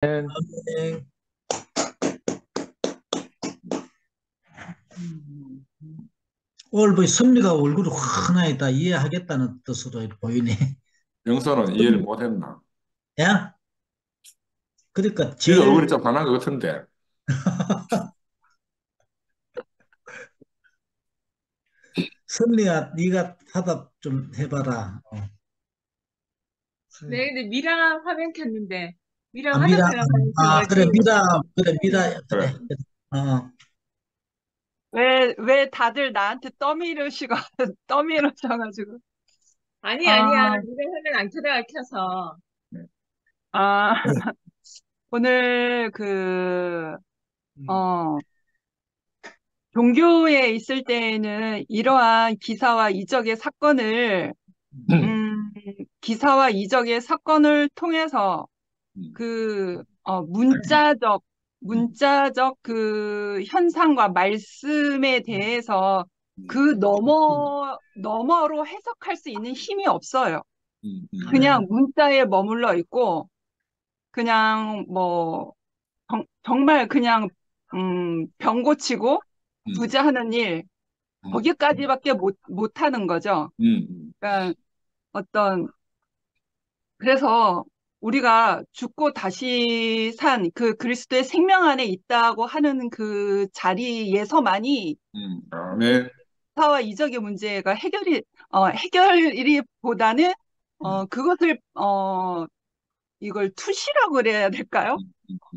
네. 오늘 뭐 선미가 얼굴이 환하다 이해하겠다는 뜻으로 이렇게 보이네. 영서는 이해를 못했나? 야? 그러니까 니도 제일 얼굴이 좀 환한 것 같은데. 선미가 네가 하다 좀 해봐라. 네, 근데 미라 화면 켰는데, 미라 아 미라. 화장실 화면 아 켜가지고, 그래 미라. 그래 미라. 그래. 그래. 어. 왜 다들 나한테 떠밀으시고, 떠밀으셔가지고. 아니야. 아, 미라 화면 안 켜다가 켜서. 아, 오늘 음. 어, 종교에 있을 때에는 이러한 기사와 이적의 사건을, 음, 음, 기사와 이적의 사건을 통해서 음, 문자적 그 현상과 말씀에 대해서 그 너머로 해석할 수 있는 힘이 없어요. 아멘. 그냥 문자에 머물러 있고, 그냥 뭐, 정말 그냥, 병 고치고, 음, 부자하는 일, 음, 거기까지밖에 못하는 거죠. 음, 그러니까 어떤, 그래서 우리가 죽고 다시 산 그 그리스도의 생명 안에 있다고 하는 그 자리에서만이 아멘. 사와 이적의 문제가 해결이보다는, 음, 그것을, 이걸 투시라고 그래야 될까요?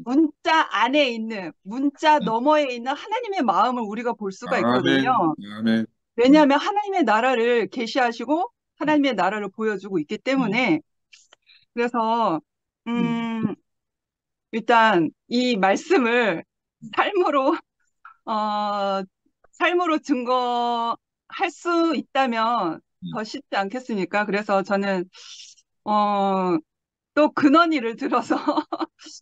문자 안에 있는, 문자 음. 너머에 있는 하나님의 마음을 우리가 볼 수가 있거든요. 아멘. 아멘. 왜냐하면 하나님의 나라를 계시하시고 하나님의 나라를 보여주고 있기 음, 때문에. 그래서 음, 음, 일단 이 말씀을 삶으로 어, 삶으로 증거할 수 있다면 음. 더 쉽지 않겠습니까? 그래서 저는 어, 또 근원이를 들어서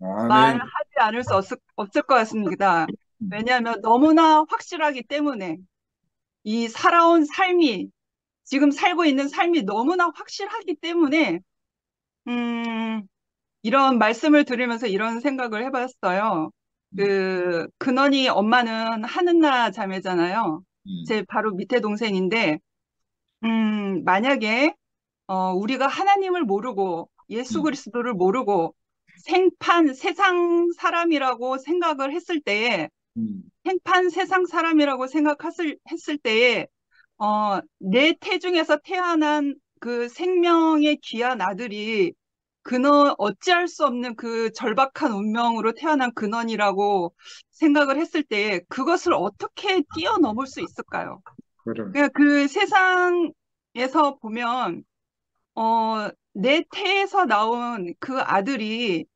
아멘. 말하지 않을 수 없을 것 같습니다. 음, 왜냐하면 너무나 확실하기 때문에 이 살아온 삶이, 지금 살고 있는 삶이 너무나 확실하기 때문에 음, 이런 말씀을 들으면서 이런 생각을 해봤어요. 음, 근원이 엄마는 하는나 자매잖아요. 음, 제 바로 밑에 동생인데, 만약에, 우리가 하나님을 모르고 예수 음, 그리스도를 모르고 세상 사람이라고 생각을 했을 때에, 음, 생판 세상 사람이라고 했을 때에, 내 태중에서 태어난 그 생명의 귀한 아들이 어찌할 수 없는 그 절박한 운명으로 태어난 근원이라고 생각을 했을 때 그것을 어떻게 뛰어넘을 수 있을까요? 그래. 그러니까 그 세상에서 보면, 내 태에서 나온 그 아들이,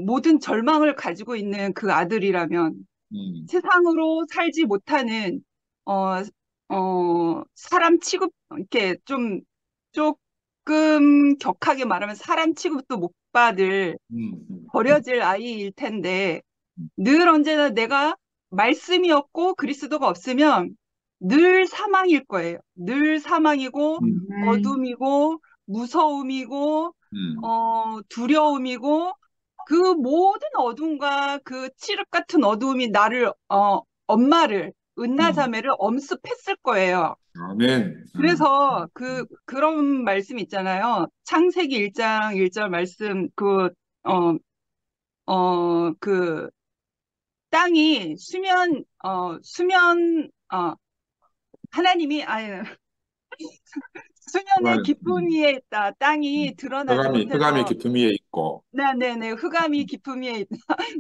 모든 절망을 가지고 있는 그 아들이라면 음, 세상으로 살지 못하는, 어, 사람 취급, 이렇게 조금 격하게 말하면 사람 취급도 못 받을 버려질 아이일 텐데, 늘 언제나 내가 말씀이 없고 그리스도가 없으면 늘 사망일 거예요. 늘 사망이고, 어둠이고, 무서움이고, 음, 두려움이고, 그 모든 어둠과 그 칠흑 같은 어둠이 엄마를, 음. 은나자매를 엄습했을 거예요. 아멘. 그래서 그런 말씀 있잖아요. 창세기 1장 1절 말씀, 어, 그, 땅이 하나님이, 아니, 수면의 흑암, 깊은 위에 있다. 땅이 드러나지 흑암이 못해서, 깊음 위에 있고, 네네네, 흑암이 깊음 위에 있다.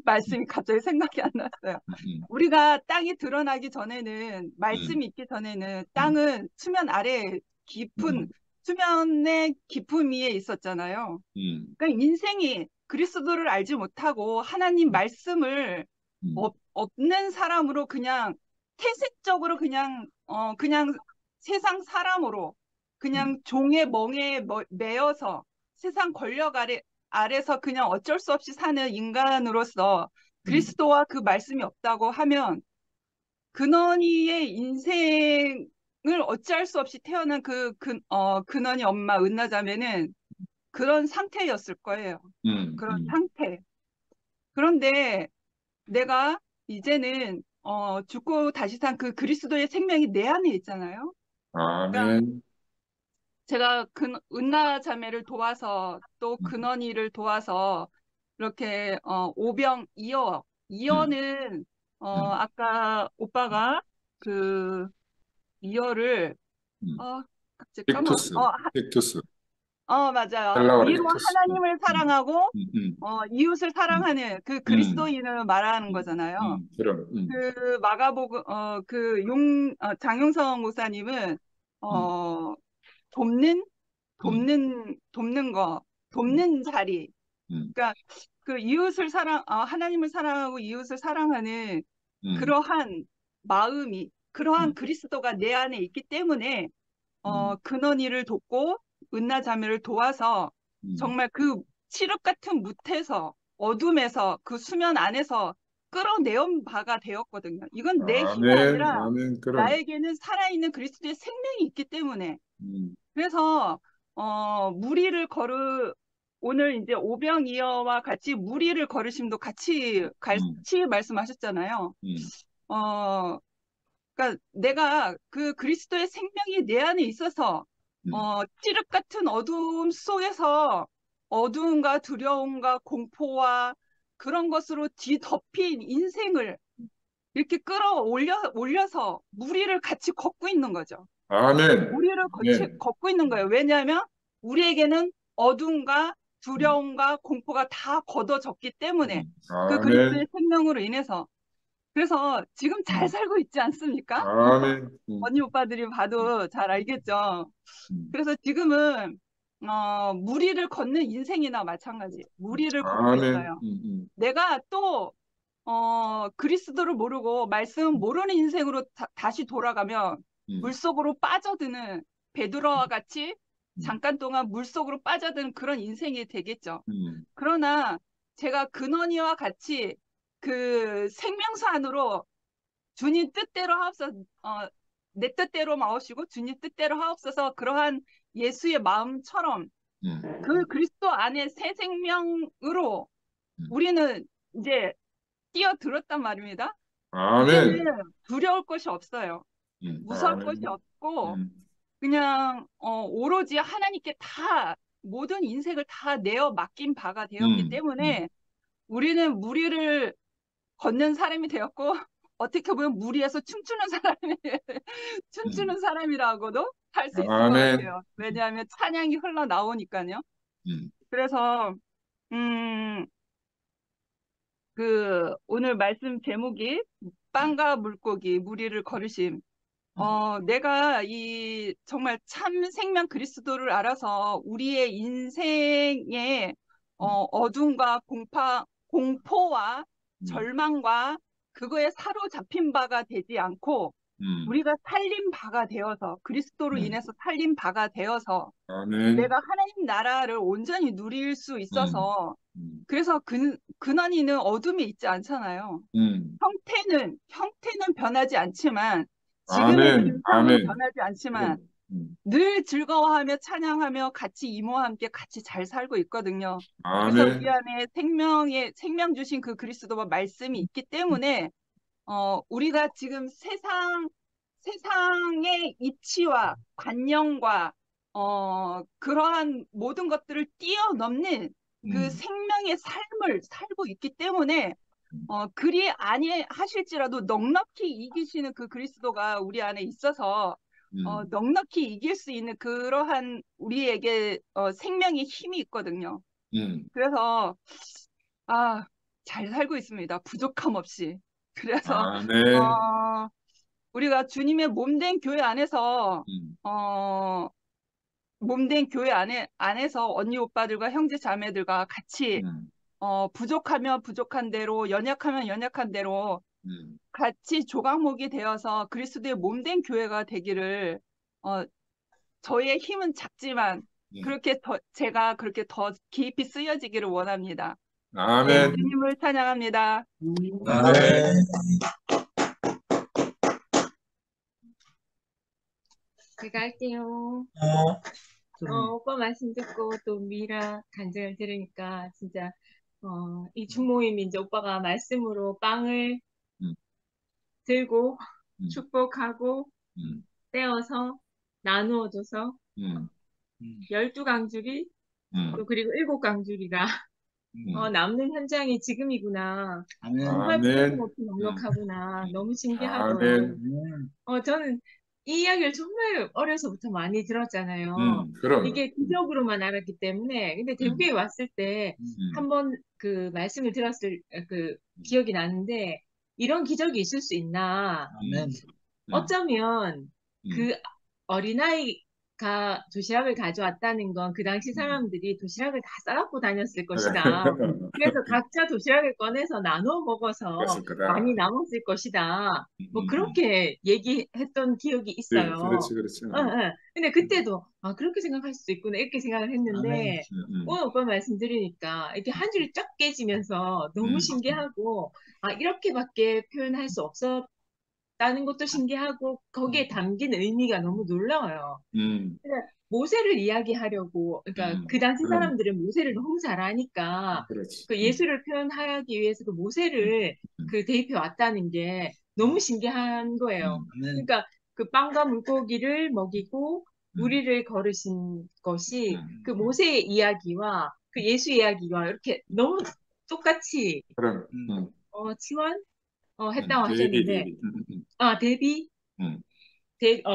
말씀이 갑자기 생각이 안 났어요. 음, 우리가 땅이 드러나기 전에는, 음, 말씀이 있기 전에는 음, 땅은 깊은, 음, 수면의 깊음 위에 있었잖아요. 음, 그러니까 인생이 그리스도를 알지 못하고 하나님 말씀을 음, 없는 사람으로 그냥 태색적으로 그냥 세상 사람으로 음, 그냥 종의 멍에 매여서 세상 권력 아래서 그냥 어쩔 수 없이 사는 인간으로서 음, 그리스도와 그 말씀이 없다고 하면 근원이의 인생을 어찌할 수 없이 태어난 근원이 엄마 은나자매는 그런 상태였을 거예요. 음, 그런 음, 상태. 그런데 내가 이제는 죽고 다시 산 그 그리스도의 생명이 내 안에 있잖아요. 그러니까 아멘. 제가 은나 자매를 도와서 또 음, 근원이를 도와서 이렇게 오병 이어 음, 이어는 음, 아까 오빠가 그 이어를 음. 갑자기 텍투스, 텍투스, 맞아요. 헬라어 위로 텍투스. 하나님을 사랑하고 음, 음, 이웃을 음, 사랑하는 그 음, 그리스도인을 말하는 거잖아요. 그럼, 그 마가복음 장용성 목사님은 음, 어 돕는 음, 돕는 거 음, 돕는 자리. 음, 그러니까 그 하나님을 사랑하고 이웃을 사랑하는 음, 그러한 마음이 그러한 음, 그리스도가 내 안에 있기 때문에 음, 근원이를 돕고 은나 자매를 도와서 음. 정말 그 칠흑 같은 뭇에서 어둠에서 그 수면 안에서 끌어내온 바가 되었거든요. 이건 내 힘이 아멘, 아니라 아멘, 그럼. 나에게는 살아있는 그리스도의 생명이 있기 때문에 음, 그래서 무리를 오늘 이제 오병이어와 같이 무리를 걸으심도 같이 음, 말씀하셨잖아요. 음, 어, 그러니까 내가 그 그리스도의 생명이 내 안에 있어서 음, 찌륵 같은 어두움 속에서 어두움과 두려움과 공포와 그런 것으로 뒤덮인 인생을 이렇게 올려서 무리를 같이 걷고 있는 거죠. 아멘, 무리를 아멘, 걷고 있는 거예요. 왜냐하면 우리에게는 어둠과 음, 두려움과 공포가 다 걷어졌기 때문에 그 그리스도의 아멘, 생명으로 인해서 그래서 지금 잘 음, 살고 있지 않습니까? 아멘, 언니 오빠들이 봐도 잘 알겠죠. 음, 그래서 지금은 무리를 걷는 인생이나 마찬가지. 무리를 걷고 아멘, 있어요. 내가 또 그리스도를 모르고 말씀 모르는 인생으로 다시 돌아가면 음, 물속으로 빠져드는 베드로와 같이 음, 잠깐 동안 물속으로 빠져드는 그런 인생이 되겠죠. 음, 그러나 제가 근원이와 같이 그 생명수 안으로 주님 뜻대로 하옵소서, 내 뜻대로 마오시고 주님 뜻대로 하옵소서 그러한 예수의 마음처럼 그 음, 그리스도 안에 새 생명으로 음. 우리는 이제 뛰어들었단 말입니다. 이제는 아멘, 두려울 것이 없어요. 무서울 것이 아멘, 없고 음, 그냥 오로지 하나님께 다 모든 인생을 다 내어 맡긴 바가 되었기 음, 음, 때문에 우리는 무리를 걷는 사람이 되었고 어떻게 보면 무리에서 춤추는 사람이 음, 춤추는 사람이라고도 할 수 있을 것 아멘, 같아요. 왜냐하면 찬양이 흘러나오니까요. 음, 그래서 음, 그 오늘 말씀 제목이 빵과 물고기 무리를 걸으심. 내가 이 정말 참 생명 그리스도를 알아서 우리의 인생의 어둠과 공포와 음, 절망과 그거에 사로잡힌 바가 되지 않고 음, 우리가 살린 바가 되어서 그리스도로 음, 인해서 살린 바가 되어서 아멘, 내가 하나님 나라를 온전히 누릴 수 음, 있어서 음, 그래서 근원이는 어둠이 있지 않잖아요. 음, 형태는 변하지 않지만, 지금의 아멘, 증상은 아멘, 변하지 않지만, 그럼, 음, 늘 즐거워하며 찬양하며 같이 이모와 함께 같이 잘 살고 있거든요. 그래서 우리 아멘, 안에 생명 주신 그 그리스도와 말씀이 있기 때문에, 우리가 지금 세상의 이치와 관념과, 그러한 모든 것들을 뛰어넘는 그 음, 생명의 삶을 살고 있기 때문에, 그리 아니 하실지라도 넉넉히 이기시는 그 그리스도가 우리 안에 있어서 음, 넉넉히 이길 수 있는 그러한 우리에게 생명의 힘이 있거든요. 그래서 잘 살고 있습니다. 부족함 없이. 그래서 아멘, 어, 우리가 주님의 몸된 교회 안에서 음, 어, 몸된 교회 안에서 언니 오빠들과 형제 자매들과 같이 음, 부족하면 부족한 대로, 연약하면 연약한 대로 음, 같이 조각목이 되어서 그리스도의 몸된 교회가 되기를, 어, 저의 힘은 작지만, 음, 제가 그렇게 더 깊이 쓰여지기를 원합니다. 네, 아멘, 주님을 찬양합니다. 아멘, 아멘. 제가 할게요. 어, 그럼 오빠 말씀 듣고 또 미라 간증을 들으니까 진짜 이 중모임이 이제 오빠가 말씀으로 빵을 음, 들고 음, 축복하고 음, 떼어서 나누어줘서 음, 12강줄이 음, 또 그리고 7강줄이가 남는 현장이 지금이구나. 아멘. 정말 아멘. 부끄럽고 넉넉하구나. 너무 신기하고요. 아멘. 저는 이 이야기를 정말 어려서부터 많이 들었잖아요. 그럼. 이게 기적으로만 알았기 때문에. 근데 대구에 왔을 때 한 번 그 말씀을 들었을 그 기억이 나는데 이런 기적이 있을 수 있나? 아멘. 어쩌면 음, 그 어린아이가 도시락을 가져왔다는 건 그 당시 사람들이 도시락을 다 싸갖고 다녔을 것이다. 그래서 각자 도시락을 꺼내서 나눠 먹어서 그랬을 거다. 많이 남았을 것이다. 뭐 그렇게 얘기했던 기억이 있어요. 그렇지, 그렇지. 근데 그때도 그렇게 생각할 수도 있구나 이렇게 생각을 했는데 오늘 오빠 말씀 들으니까 이렇게 한 줄이 쫙 깨지면서 너무 신기하고 이렇게밖에 표현할 수 없었다는 것도 신기하고 거기에 담긴 의미가 너무 놀라워요. 그러니까 모세를 이야기하려고 그러니까 그 당시 그럼. 사람들은 모세를 너무 잘 아니까 그렇지. 그 예수를 표현하기 위해서 그 모세를 그 대입해 왔다는 게 너무 신기한 거예요. 아멘. 그러니까 그 빵과 물고기를 먹이고 우리를 걸으신 것이 그 모세의 이야기와 그 예수 이야기와 이렇게 너무 똑같이 그럼. 치환 했다고 데이비, 하셨는데 데이비. 대비 음,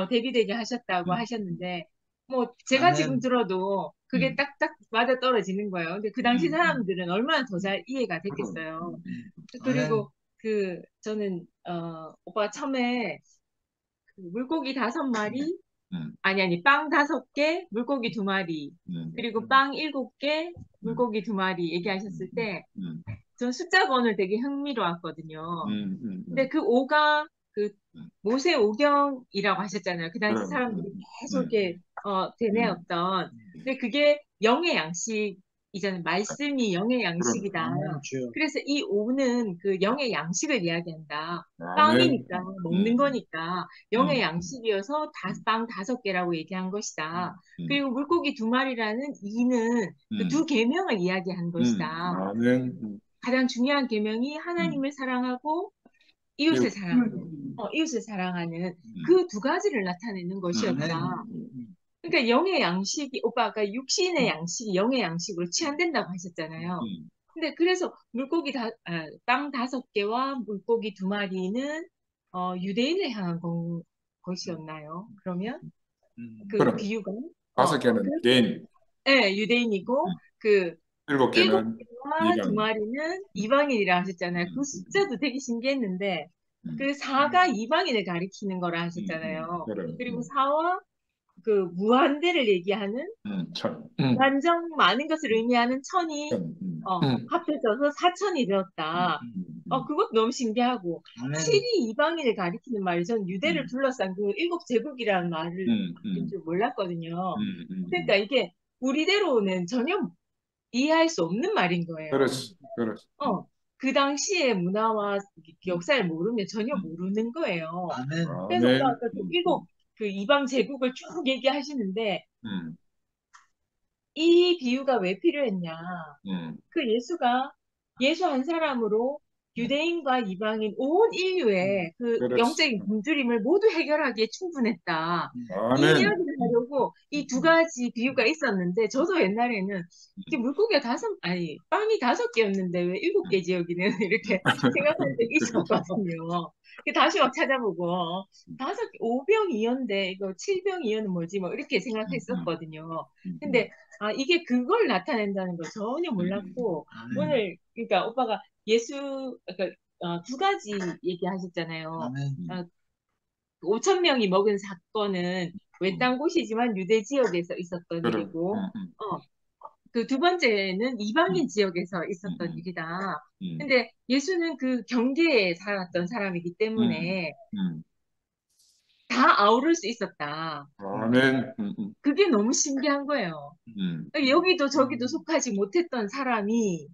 대비되게 하셨다고 하셨는데 뭐 제가 아멘. 지금 들어도 그게 딱딱 맞아 떨어지는 거예요. 근데 그 당시 사람들은 얼마나 더 잘 이해가 됐겠어요. 그리고 그 저는 오빠가 처음에 그 물고기 5마리 아니 빵 5개 물고기 2마리 그리고 빵 7개 물고기 2마리 얘기하셨을 때 전 숫자가 되게 흥미로웠거든요. 근데 그 5가 그 모세 오경이라고 하셨잖아요. 그 당시 사람들이 계속 이렇게 되뇌었던. 근데 그게 영의 양식이잖아요. 말씀이 영의 양식이다. 아멘. 주여. 그래서 이 5는 그 영의 양식을 이야기한다. 아멘. 빵이니까 먹는 거니까 영의 양식이어서 빵 5개라고 얘기한 것이다. 그리고 물고기 2마리라는 2는 그 2계명을 이야기한 것이다. 아멘. 가장 중요한 계명이 하나님을 사랑하고 이웃을 사랑하는 그 2가지를 나타내는 것이었다. 그러니까 영의 양식이 오빠 아까 육신의 양식이 영의 양식으로 치환된다고 하셨잖아요. 근데 그래서 빵 5개와 물고기 2마리는 유대인을 향한 것이었나요? 그러면 그 그럼. 비유가 5개는 개인, 네, 유대인이고 그 7개는 7개와 2마리는 이방인이라 하셨잖아요. 그 숫자도 되게 신기했는데 그 4가 이방인을 가리키는 거라 하셨잖아요. 그리고 4와 그 무한대를 얘기하는 무한정 많은 것을 의미하는 천이 합해져서 4천이 되었다. 그것도 너무 신기하고 아멘. 7이 이방인을 가리키는 말이 전 유대를 둘러싼 그 7제국이라는 말을 줄 몰랐거든요. 그러니까 이게 우리대로는 전혀 이해할 수 없는 말인 거예요. 그렇지. 그 당시의 문화와 역사를 모르면 전혀 모르는 거예요. 아멘. 그래서 아까 그 이방 제국을 쭉 얘기하시는데 이 비유가 왜 필요했냐? 그 예수 한 사람으로 유대인과 이방인 온 인류의 그 그렇지. 영적인 굶주림을 모두 해결하기에 충분했다. 이 아멘. 이야기를 하려고 이 2가지 비유가 있었는데 저도 옛날에는 이게 빵이 5개였는데 왜 7개지 여기는 이렇게 생각한 적이 있었거든요. 다시 막 찾아보고 5병2여인데 이거 7병2여는 뭐지 뭐 이렇게 생각했었거든요. 근데 이게 그걸 나타낸다는 걸 전혀 몰랐고 오늘 그러니까 오빠가 그러니까 2가지 얘기하셨잖아요. 아멘. 5천 명이 먹은 사건은 외딴 곳이지만 유대 지역에서 있었던 일이고 그 2번째는 이방인 지역에서 있었던 일이다. 근데 예수는 그 경계에 살았던 사람이기 때문에 다 아우를 수 있었다. 아멘. 그게 너무 신기한 거예요. 여기도 저기도 속하지 못했던 사람이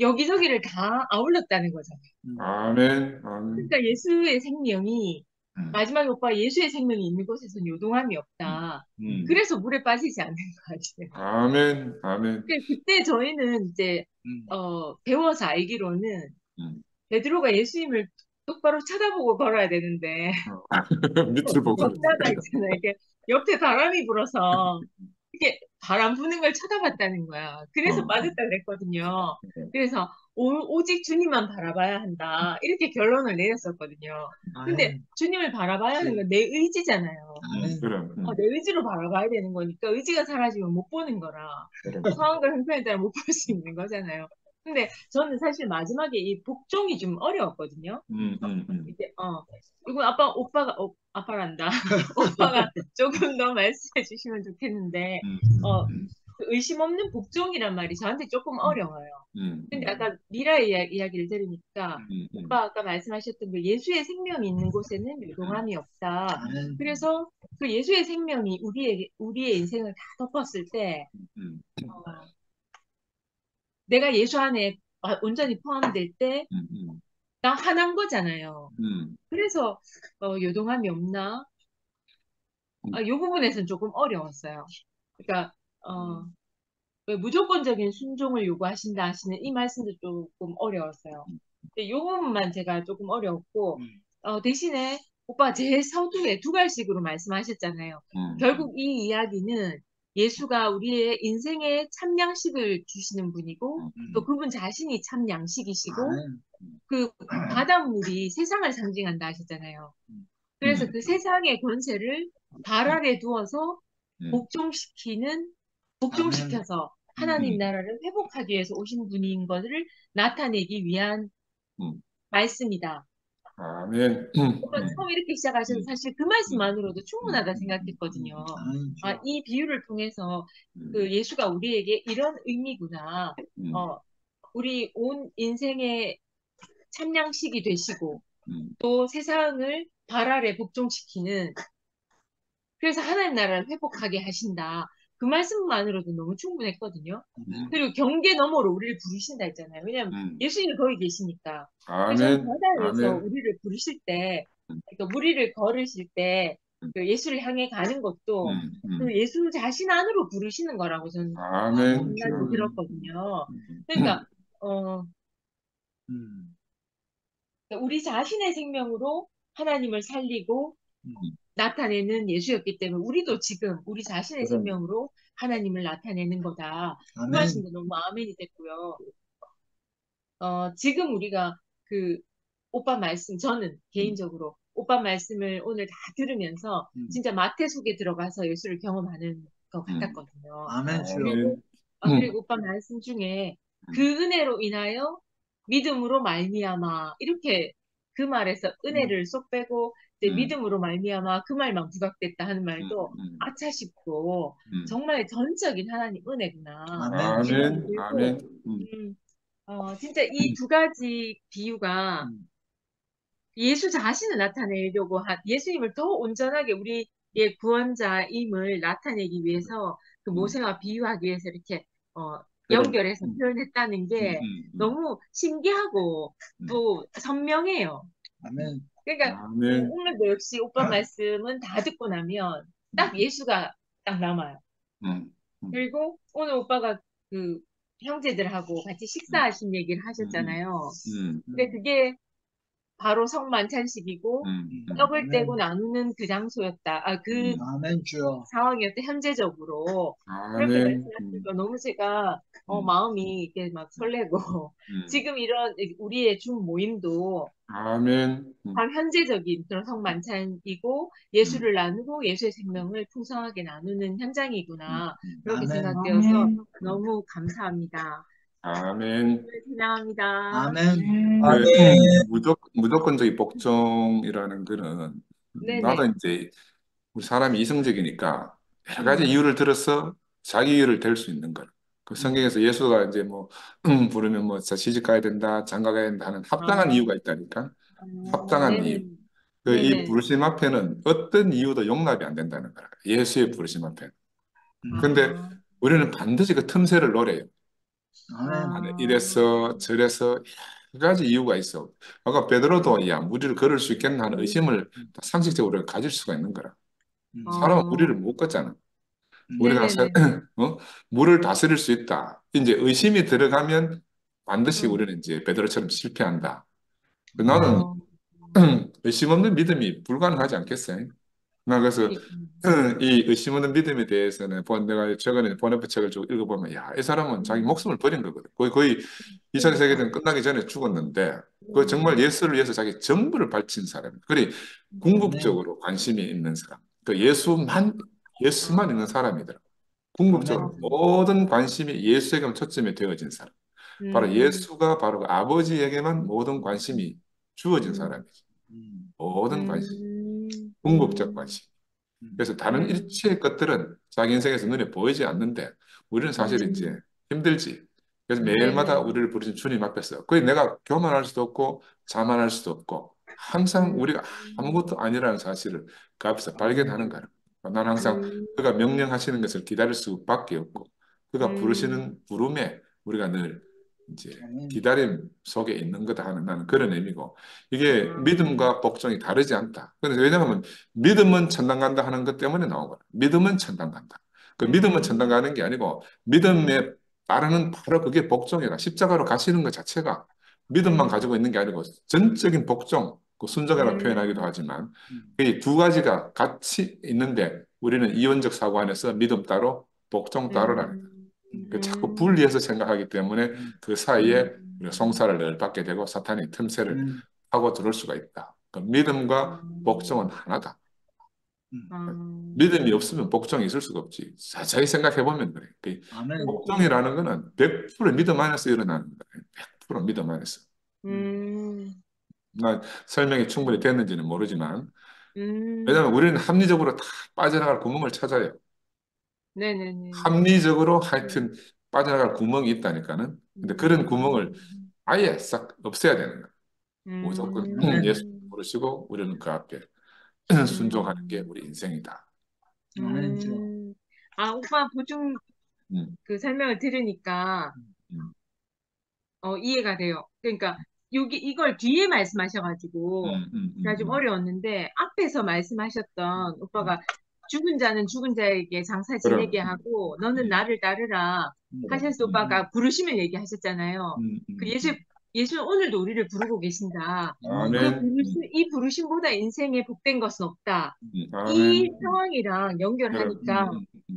여기저기를 다 아울렀다는 거잖아요. 아멘. 그러니까 예수의 생명이 마지막에 오빠 예수의 생명이 있는 곳에서는 요동함이 없다. 그래서 물에 빠지지 않는 거 같아요. 아멘, 아멘. 그때 저희는 이제 배워서 알기로는 베드로가 예수님을 똑바로 쳐다보고 걸어야 되는데 밑을 보고. 없다가 있잖아요. 이렇게 옆에 바람이 불어서 이렇게 바람 부는 걸 쳐다봤다는 거야. 그래서 빠졌다 그랬거든요. 그래서 오직 주님만 바라봐야 한다. 이렇게 결론을 내렸었거든요. 근데 주님을 바라봐야 하는 건 내 의지잖아요. 그럼. 내 의지로 바라봐야 되는 거니까 의지가 사라지면 못 보는 거라 상황과 형편에 따라 못 볼 수 있는 거잖아요. 근데 저는 사실 마지막에 이 복종이 좀 어려웠거든요. 이제 이거 아빠란다. 오빠가 조금 더 말씀해 주시면 좋겠는데 그 의심 없는 복종이란 말이 저한테 조금 어려워요. 근데 아까 미라의 이야기를 들으니까 오빠 아까 말씀하셨던 그 예수의 생명이 있는 곳에는 요동함이 없다. 그래서 그 예수의 생명이 우리의 인생을 다 덮었을 때 내가 예수 안에 온전히 포함될 때 나 화난 거잖아요. 그래서 요동함이 없나? 이 부분에서는 조금 어려웠어요. 그러니까 왜 무조건적인 순종을 요구하신다 하시는 이 말씀도 조금 어려웠어요. 근데 이 부분만 제가 조금 어려웠고 대신에 오빠 제 서두에 두 갈씩으로 말씀하셨잖아요. 결국 이 이야기는 예수가 우리의 인생에 참 양식을 주시는 분이고 또 그분 자신이 참 양식이시고 그 바닷물이 세상을 상징한다 하셨잖아요. 그래서 그 세상의 권세를 발 아래 두어서 복종시켜서 하나님 나라를 회복하기 위해서 오신 분인 것을 나타내기 위한 말씀이다. 아멘. 처음 이렇게 시작하셔서 사실 그 말씀만으로도 충분하다 생각했거든요. 이 비유를 통해서 그 예수가 우리에게 이런 의미구나. 우리 온 인생의 참양식이 되시고 또 세상을 발 아래 복종시키는 그래서 하나님 나라를 회복하게 하신다. 그 말씀만으로도 너무 충분했거든요. 그리고 경계 너머로 우리를 부르신다 했잖아요. 왜냐하면 예수님이 거기 계시니까. 그래서 아멘. 바다에서 아멘. 우리를 부르실 때, 그러니까 우리를 걸으실 때, 그 예수를 향해 가는 것도 그 예수 자신 안으로 부르시는 거라고 저는 아멘. 생각이 들었거든요. 그러니까 우리 자신의 생명으로 하나님을 살리고 나타내는 예수였기 때문에 우리도 지금 우리 자신의 생명으로 하나님을 나타내는 거다. 그 말씀도 너무 아멘이 됐고요. 지금 우리가 그 오빠 말씀, 저는 개인적으로 오빠 말씀을 오늘 다 들으면서 진짜 마태 속에 들어가서 예수를 경험하는 것 같았거든요. 그리고 오빠 말씀 중에 그 은혜로 인하여 믿음으로 말미암아 이렇게 그 말에서 은혜를 쏙 빼고 이제 믿음으로 말미암아 그 말만 부각됐다 하는 말도 아차 싶고 정말 전적인 하나님 은혜구나. 아멘. 그리고 아멘. 진짜 이 두 가지 비유가 예수 자신을 나타내려고 예수님을 더 온전하게 우리의 구원자임을 나타내기 위해서 그 모세와 비유하기 위해서 이렇게 연결해서 표현했다는 게 너무 신기하고 또 선명해요. 그러니까 오늘도 역시 오빠 말씀은 다 듣고 나면 딱 예수가 딱 남아요. 그리고 오늘 오빠가 그 형제들하고 같이 식사하신 얘기를 하셨잖아요. 근데 그게 바로 성만찬식이고 떡을 떼고 나누는 그 장소였다. 그 상황이었다. 현재적으로 그렇게 말씀하시니까 너무 제가 마음이 이렇게 막 설레고 지금 이런 우리의 중 모임도 현재적인 그런 성만찬이고 예수를 나누고 예수의 생명을 풍성하게 나누는 현장이구나 그렇게 생각되어서 너무 감사합니다. 아멘. 찬양합니다. 무조건적인 복종이라는 거는 나도 이제 우리 사람이 이성적이니까 여러 가지 이유를 들어서 자기 이유를 댈 수 있는 거예요. 그 성경에서 예수가 이제 뭐 부르면 뭐 시집 가야 된다, 장가 가야 된다 하는 합당한 이유가 있다니까. 합당한 이유. 이 부르심 앞에는 어떤 이유도 용납이 안 된다는 거예요. 예수의 부르심 앞에는. 근데 우리는 반드시 그 틈새를 노려요. 이래서 저래서 두 가지 이유가 있어. 아까 베드로도 야, 무리를 걸을 수 있겠나 하는 의심을 상식적으로 가질 수가 있는 거라. 사람은 어, 무리를 못 걷잖아. 우리가 네네네. 어? 물을 다스릴 수 있다. 이제 의심이 들어가면 반드시 어, 우리는 이제 베드로처럼 실패한다. 나는 어, 의심 없는 믿음이 불가능하지 않겠어요? 나 그래서 그니, 이 의심 없는 믿음에 대해서는 내가 최근에 보네프 책을 좀 읽어보면 야, 이 사람은 자기 음, 목숨을 버린 거거든. 거의 2차 그니까. 세계대전 끝나기 전에 죽었는데 그 정말 예수를 위해서 자기 전부를 바친 사람. 그리 아멘. 궁극적으로 관심이 있는 사람. 그 예수만 있는 사람이더라. 궁극적으로 아멘. 모든 관심이 예수에게만 초점이 되어진 사람. 바로 음, 예수가 바로 그 아버지에게만 모든 관심이 주어진 음, 사람이지. 음, 모든 관심. 음, 궁극적 음, 관심. 그래서 다른 음, 일체의 것들은 자기 인생에서 눈에 보이지 않는데 우리는 사실 이제 음, 힘들지. 그래서 매일마다 네네. 우리를 부르신 주님 앞에서 거의 내가 교만할 수도 없고 자만할 수도 없고 항상 음, 우리가 아무것도 아니라는 사실을 그 앞에서 발견하는 거야. 나는 항상 음, 그가 명령하시는 것을 기다릴 수밖에 없고 그가 음, 부르시는 부름에 우리가 늘 이제 아멘. 기다림 속에 있는 거다 하는 나는 그런 의미고 이게 음, 믿음과 복종이 다르지 않다. 그래서 왜냐하면 믿음은 천당 간다 하는 것 때문에 나온 거야. 믿음은 천당 간다. 그 믿음은 천당 음, 가는 게 아니고 믿음에 따르는 바로 그게 복종이다. 십자가로 가시는 것 자체가 믿음만 음, 가지고 있는 게 아니고 전적인 복종, 그 순종이라고 표현하기도 음, 하지만 음, 이 두 가지가 같이 있는데 우리는 이원적 사고 안에서 믿음 따로 복종 따로라는 거야. 음, 그 자꾸 음, 분리해서 생각하기 때문에 음, 그 사이에 우리가 음, 송사를 늘 받게 되고 사탄이 틈새를 아멘. 하고 들어올 수가 있다. 그 믿음과 복종은 음, 하나다. 음, 믿음이 없으면 복종이 있을 수가 없지. 자세히 생각해 보면 그래. 그 아멘. 복종이라는 거는 100% 믿음 안에서 일어나는 거야. 100% 믿음 안에서. 음, 음, 나 설명이 충분히 됐는지는 모르지만 음, 왜냐하면 우리는 합리적으로 다 빠져나갈 구멍을 찾아요. 네네네. 합리적으로 음, 하여튼 빠져나갈 구멍이 있다니까는. 근데 그런 구멍을 음, 아예 싹 없애야 되는 거야. 무조건 아멘. 예수 음, 부르시고 우리는 그 앞에 순종하는 게 음, 우리 인생이다. 아멘이죠. 음. 아, 오빠 보충 음, 그 설명을 들으니까 음, 이해가 돼요. 그러니까 여기 이걸 뒤에 말씀하셔가지고 제가 좀 음. 어려웠는데 앞에서 말씀하셨던 오빠가 죽은 자는 죽은 자에게 장사 그럼, 지내게 하고 너는 음, 나를 따르라 음, 그럼, 하셔서 오빠가 부르시면 얘기하셨잖아요. 음, 그 음, 음. 예수는 오늘도 우리를 부르고 계신다. 아멘. 아멘, 이 부르심보다 인생에 복된 것은 없다. 이 아멘, 상황이랑 그럼, 연결하니까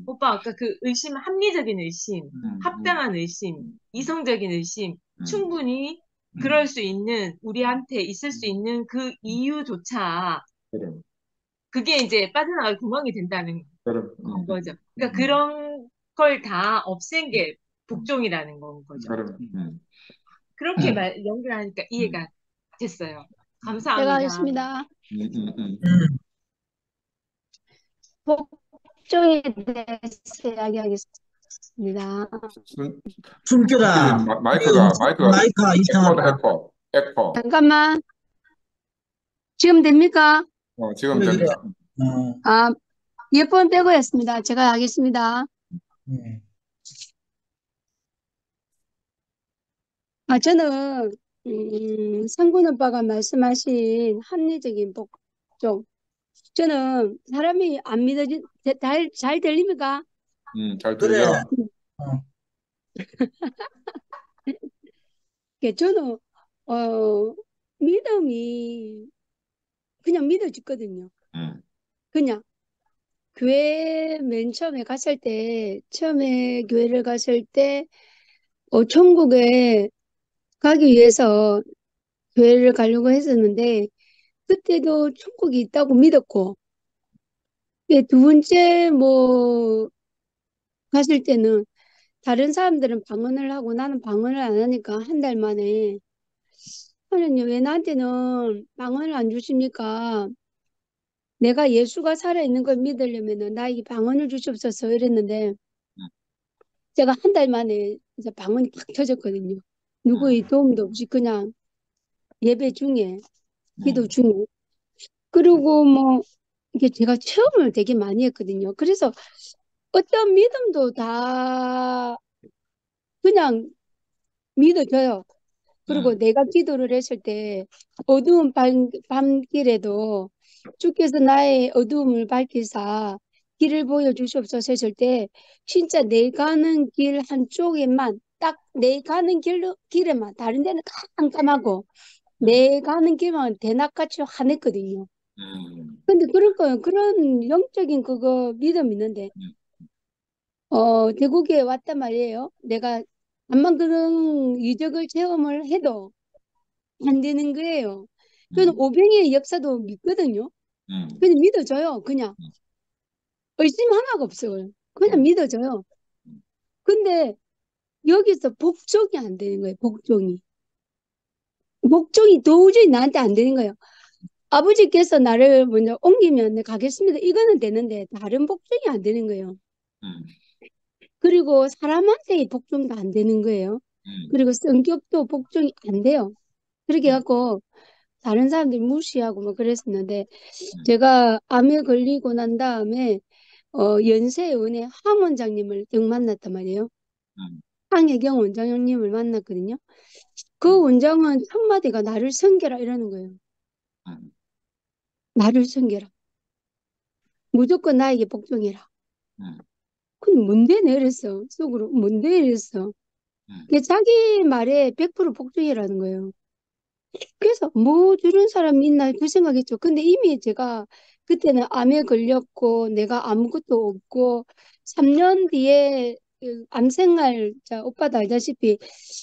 오빠 아까 그 합리적인 의심, 음, 음, 합당한 의심, 음, 이성적인 의심, 음, 충분히 음, 그럴 수 있는, 우리한테 있을 수 있는 그 이유조차 그럼, 그게 이제 빠져나갈 구멍이 된다는 그럼, 건 거죠. 그러니까 그런 걸 다 없앤 게 복종이라는 건 거죠. 그럼, 그렇게 연결하니까 음, 이해가 됐어요. 제가 감사합니다. 하겠습니다. 음, 음, 음. 음, 복종에 대해서 이야기하겠습니다. 숨- 숨겨라. 숨기는 우리 마이크가 마이크가 에코다, 이상하다. 에코. 잠깐만, 지금 됩니까? 지금 그래, 그래. 된다. 아, 이어폰 빼고 했습니다. 제가 하겠습니다. 음, 저는, 상군 오빠가 말씀하신 합리적인 복종. 저는 사람이 안 잘 들립니까? 잘 그래. 들려. 어, 저는, 어, 믿음이 그냥 믿어졌거든요. 음, 그냥. 교회 맨 처음에 갔을 때, 처음에 교회를 갔을 때, 천국에 가기 위해서 교회를 가려고 했었는데, 그때도 천국이 있다고 믿었고, 두 번째 갔을 때는 다른 사람들은 방언을 하고 나는 방언을 안 하니까 한 달 만에, 하나님 왜 나한테는 방언을 안 주십니까? 내가 예수가 살아있는 걸 믿으려면 나에게 방언을 주시옵소서 이랬는데, 제가 한 달 만에 이제 방언이 팍 터졌거든요. 누구의 도움도 없이 그냥 예배 중에, 기도 음, 중에. 그리고 이게 제가 체험을 되게 많이 했거든요. 그래서 어떤 믿음도 다 그냥 믿어져요. 그리고 내가 기도를 했을 때 어두운 밤길에도 주께서 나의 어두움을 밝히사 길을 보여주시옵소서 했을 때 진짜 내 가는 길 한쪽에만 딱 내 가는 길에만 다른 데는 다 깜깜하고 내 가는 길만 대낮같이 환했거든요. 근데 그런 영적인 그거 믿음 있는데 대구에 왔단 말이에요. 내가 암만 그런 이적을 체험을 해도 안 되는 거예요. 저는 오병이의 역사도 믿거든요. 그냥 믿어져요. 그냥 의심 하나가 없어요. 그냥 믿어져요. 근데 여기서 복종이 안 되는 거예요. 복종이 도저히 나한테 안 되는 거예요. 아버지께서 나를 먼저 옮기면 네, 가겠습니다. 이거는 되는데 다른 복종이 안 되는 거예요. 그리고 사람한테의 복종도 안 되는 거예요. 그리고 성격도 복종이 안 돼요. 그렇게 해갖고 다른 사람들 무시하고 뭐 그랬었는데 제가 암에 걸리고 난 다음에 연세은혜 황 원장님을 딱 만났단 말이에요. 황혜경 원장님을 만났거든요. 그 원장은 첫마디가 나를 섬겨라 이러는 거예요. 나를 섬겨라. 무조건 나에게 복종해라. 근데 뭔데 내랬어. 속으로 뭔데 이랬어. 자기 말에 100% 복종이라는 거예요. 그래서 뭐 저런 사람이 있나 그 생각했죠. 근데 이미 제가 그때는 암에 걸렸고 내가 아무것도 없고 3년 뒤에 그 암생활 오빠도 알다시피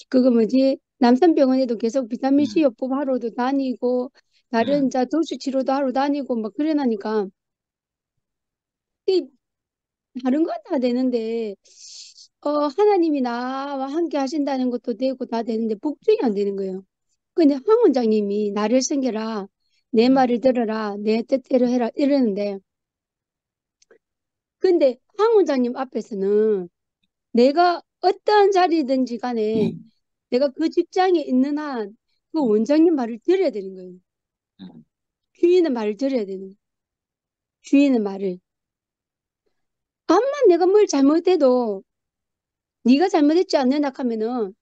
그거 뭐지 남산병원에도 계속 비타민 C 요법 하러도 다니고 다른 도수 치료도 하러 다니고 막 그러나니까 이 다른 건 다 되는데 하나님이 나와 함께 하신다는 것도 되고 다 되는데 복종이 안 되는 거예요. 근데 황 원장님이 나를 섬겨라, 내 말을 들어라, 내 뜻대로 해라 이러는데 근데 황 원장님 앞에서는 내가 어떠한 자리든지 간에 내가 그 직장에 있는 한 그 원장님 말을 들어야 되는 거예요. 주인의 말을 들어야 되는 거예요. 주인의 말을. 암만 내가 뭘 잘못해도 네가 잘못했지 않느냐 하면은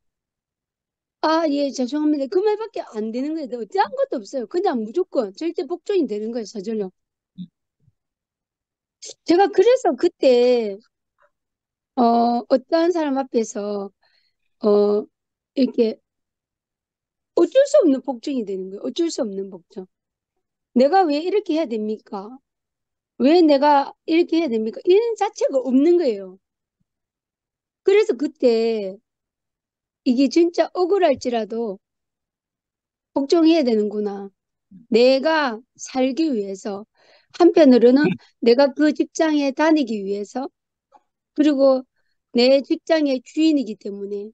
예, 죄송합니다. 그 말밖에 안 되는 거예요. 어찌한 것도 없어요. 그냥 무조건 절대 복종이 되는 거예요. 저절로. 제가 그래서 그때 어떠한 사람 앞에서 어, 이렇게 어쩔 수 없는 복종이 되는 거예요. 어쩔 수 없는 복종. 내가 왜 이렇게 해야 됩니까? 왜 내가 이렇게 해야 됩니까? 이런 자체가 없는 거예요. 그래서 그때 이게 진짜 억울할지라도 복종해야 되는구나. 내가 살기 위해서 한편으로는 내가 그 직장에 다니기 위해서 그리고 내 직장의 주인이기 때문에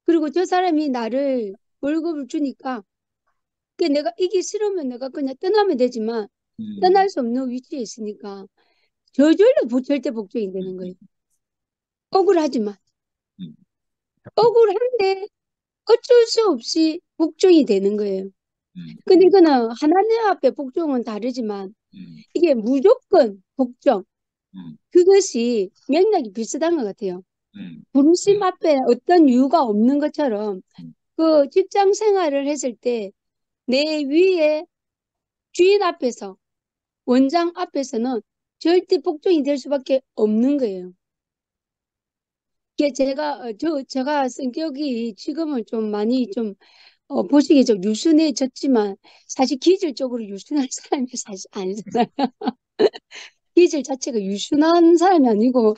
그리고 저 사람이 나를 월급을 주니까 내가 이기 싫으면 내가 그냥 떠나면 되지만 떠날 수 없는 위치에 있으니까 저절로 절대 복종이 되는 거예요. 억울하지만 억울한데 어쩔 수 없이 복종이 되는 거예요. 근데 이거는 하나님 앞에 복종은 다르지만 이게 무조건 복종 그것이 맥락이 비슷한 것 같아요. 부르심 앞에 어떤 이유가 없는 것처럼 그 직장 생활을 했을 때 내 위에 주인 앞에서 원장 앞에서는 절대 복종이 될 수밖에 없는 거예요. 이게 제가 성격이 지금은 좀 많이 좀 보시기에 좀 유순해졌지만 사실 기질적으로 유순한 사람이 사실 아니잖아요. 기질 자체가 유순한 사람이 아니고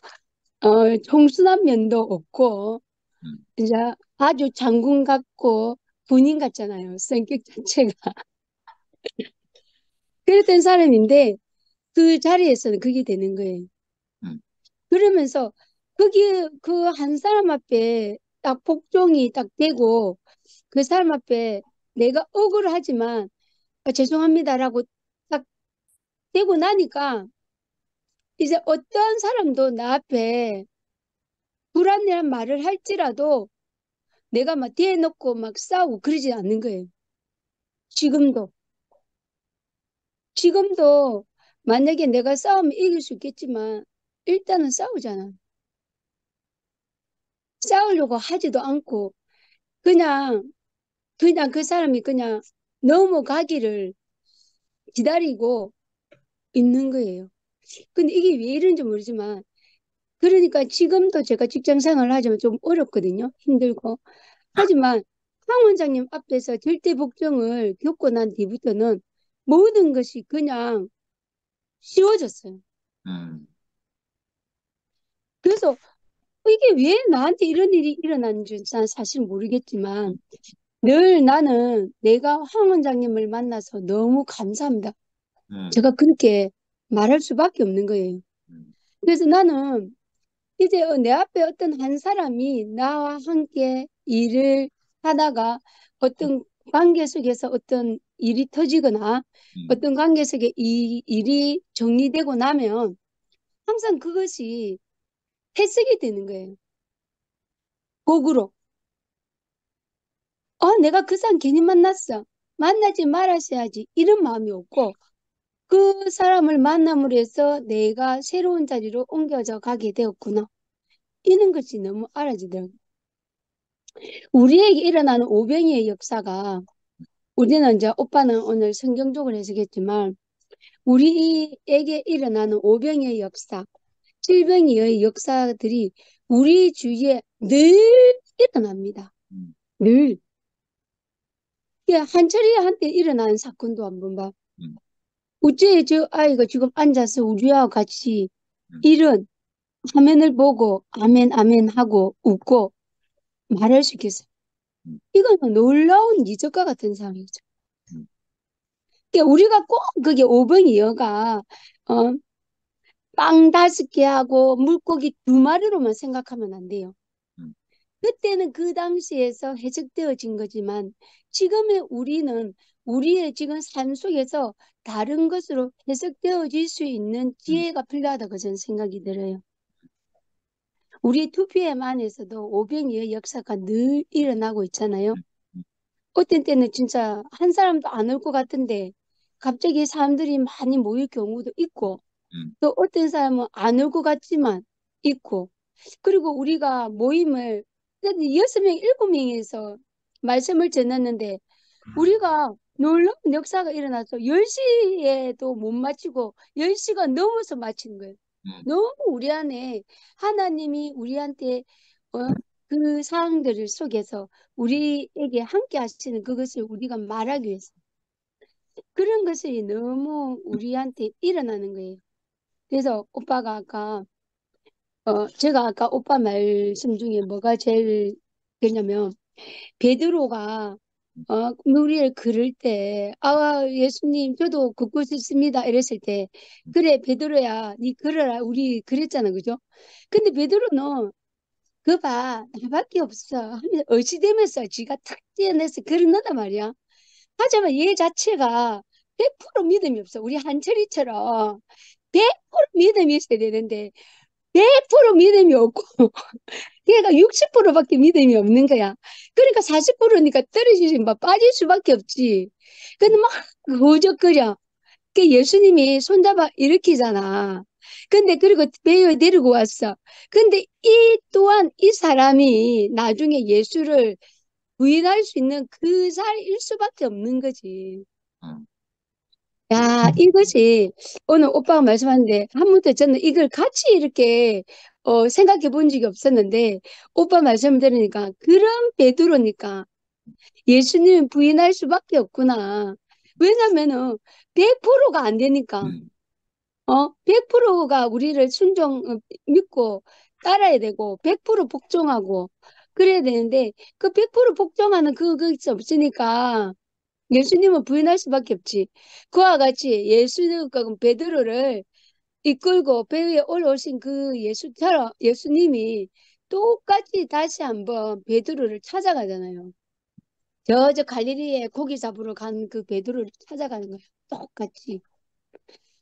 청순한 면도 없고 이제 아주 장군 같고 군인 같잖아요. 성격 자체가. 그랬던 사람인데 그 자리에서는 그게 되는 거예요. 그러면서 거기 그 한 사람 앞에 딱 복종이 딱 되고 그 사람 앞에 내가 억울하지만 죄송합니다라고 딱 되고 나니까 이제 어떠한 사람도 나 앞에 불안해한 말을 할지라도 내가 막 대놓고 막 싸우고 그러지 않는 거예요. 지금도 만약에 내가 싸우면 이길 수 있겠지만 일단은 싸우잖아. 싸우려고 하지도 않고 그냥 그냥 그 사람이 그냥 넘어가기를 기다리고 있는 거예요. 근데 이게 왜 이런지 모르지만, 그러니까 지금도 제가 직장 생활을 하지만 좀 어렵거든요. 힘들고. 하지만 황 원장님 앞에서 절대 복종을 겪고 난 뒤부터는 모든 것이 그냥 쉬워졌어요. 음, 그래서 이게 왜 나한테 이런 일이 일어나는지 난 사실 모르겠지만 늘 나는 내가 황 원장님을 만나서 너무 감사합니다. 음, 제가 그렇게 말할 수밖에 없는 거예요. 음, 그래서 나는 이제 내 앞에 어떤 한 사람이 나와 함께 일을 하다가 어떤 관계 속에서 어떤 일이 터지거나 음, 어떤 관계 속에 이 일이 정리되고 나면 항상 그것이 해석이 되는 거예요. 복으로. 내가 그 사람 괜히 만났어. 만나지 말았어야지. 이런 마음이 없고 그 사람을 만남으로 해서 내가 새로운 자리로 옮겨져 가게 되었구나. 이런 것이 너무 알아지더라고요. 우리에게 일어나는 오병이의 역사가 우리는 이제 오빠는 오늘 성경적으로 해석했지만 우리에게 일어나는 오병이의 역사, 질병의 역사들이 우리 주위에 늘 일어납니다. 음, 늘. 한철이한테 일어나는 사건도 한번 봐. 음, 어째 저 아이가 지금 앉아서 우리와 같이 음, 이런 화면을 보고 아멘 아멘 하고 웃고 말할 수 있겠어요. 음, 이거는 놀라운 기적과 같은 상황이죠. 음, 그러니까 우리가 꼭 그게 오병이어가 어, 빵 5개 하고 물고기 2마리로만 생각하면 안 돼요. 음, 그때는 그 당시에서 해석되어진 거지만 지금의 우리는 우리의 지금 삶 속에서 다른 것으로 해석되어질 수 있는 음, 지혜가 필요하다고 저는 생각이 들어요. 우리 2PM 안에서도 오병이의 역사가 늘 일어나고 있잖아요. 음, 어떤 때는 진짜 한 사람도 안 올 것 같은데 갑자기 사람들이 많이 모일 경우도 있고 음, 또 어떤 사람은 안 올 것 같지만 있고 그리고 우리가 모임을 6명, 7명에서 말씀을 전했는데 우리가 놀라운 역사가 일어나서 10시에도 못 마치고 10시가 넘어서 마친 거예요. 음, 너무 우리 안에 하나님이 우리한테 어, 그 상황들 속에서 우리에게 함께 하시는 그것을 우리가 말하기 위해서 그런 것이 너무 우리한테 일어나는 거예요. 그래서 오빠가 아까 제가 아까 오빠 말씀 중에 뭐가 제일 되냐면 베드로가 우리를 그럴 때 예수님 저도 걷고 싶습니다 이랬을 때 그래 베드로야 니 걸어라 우리 그랬잖아 그죠? 근데 베드로는 그 봐 나밖에 없어 하면서 어찌되면서 지가 탁 뛰어내서 걸어놓단 말이야. 하지만 얘 자체가 100% 믿음이 없어. 우리 한철이처럼 100% 믿음이 있어야 되는데 100% 믿음이 없고 걔가 60%밖에 믿음이 없는 거야. 그러니까 40%니까 떨어지지 막 빠질 수밖에 없지. 근데 막 허우적거려. 그 예수님이 손잡아 일으키잖아. 근데 그리고 배에 데리고 왔어. 근데 이 또한 이 사람이 나중에 예수를 부인할 수 있는 그 자리일 수밖에 없는 거지. 음, 야, 이것이 오늘 오빠가 말씀하는데 한 번도 저는 이걸 같이 이렇게 생각해 본 적이 없었는데 오빠 말씀 들으니까 그런 베드로니까 예수님 부인할 수밖에 없구나. 왜냐면은 100%가 안 되니까 100%가 우리를 믿고 따라야 되고 100% 복종하고 그래야 되는데 그 100% 복종하는 그것이 없으니까 예수님은 부인할 수밖에 없지. 그와 같이 베드로를 이끌고 배 위에 올라오신 그 예수님이 똑같이 다시 한번 베드로를 찾아가잖아요. 저 갈릴리에 고기 잡으러 간 그 베드로를 찾아가는 거예요. 똑같이.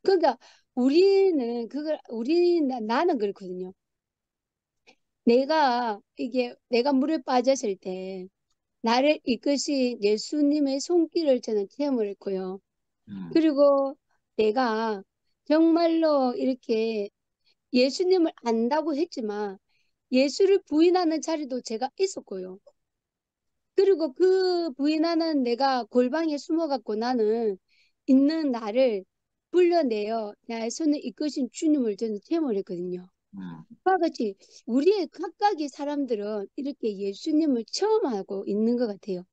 그러니까 나는 그렇거든요. 내가 물에 빠졌을 때 나를 이끄신 예수님의 손길을 저는 체험을 했고요. 음, 그리고 내가 정말로 이렇게 예수님을 안다고 했지만 예수를 부인하는 자리도 제가 있었고요. 그리고 그 부인하는 내가 골방에 숨어갖고 나는 있는 나를 불러내어 나의 손을 이끄신 주님을 저는 체험을 했거든요. 그와 같이 우리의 각각의 사람들은 이렇게 예수님을 체험하고 있는 것 같아요.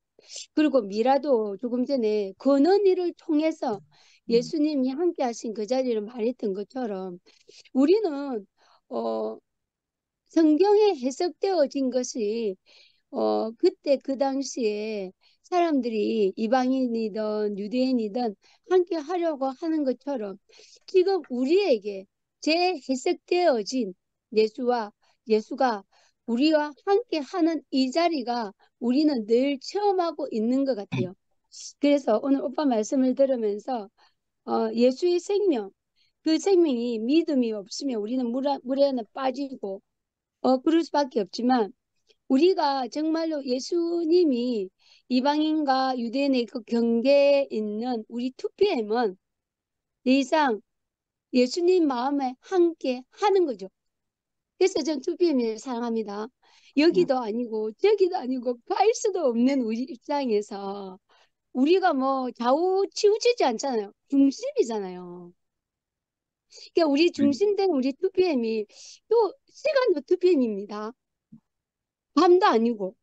그리고 미라도 조금 전에 권은이를 통해서 예수님이 함께 하신 그 자리를 말했던 것처럼 우리는 성경에 해석되어진 것이 그때 그 당시에 사람들이 이방인이든 유대인이든 함께 하려고 하는 것처럼 지금 우리에게 재해석되어진 예수가 우리와 함께 하는 이 자리가 우리는 늘 체험하고 있는 것 같아요. 그래서 오늘 오빠 말씀을 들으면서 예수의 생명, 그 생명이 믿음이 없으면 우리는 물에 안에 빠지고 그럴 수밖에 없지만 우리가 정말로 예수님이 이방인과 유대인의 그 경계에 있는 우리 2PM은 더 이상 예수님 마음에 함께 하는 거죠. 그래서 전 2PM을 사랑합니다. 여기도 아니고 저기도 아니고 갈 수도 없는 우리 입장에서 우리가 뭐 좌우 치우치지 않잖아요. 중심이잖아요. 그러니까 우리 중심된 우리 2PM이 또 시간도 2PM입니다. 밤도 아니고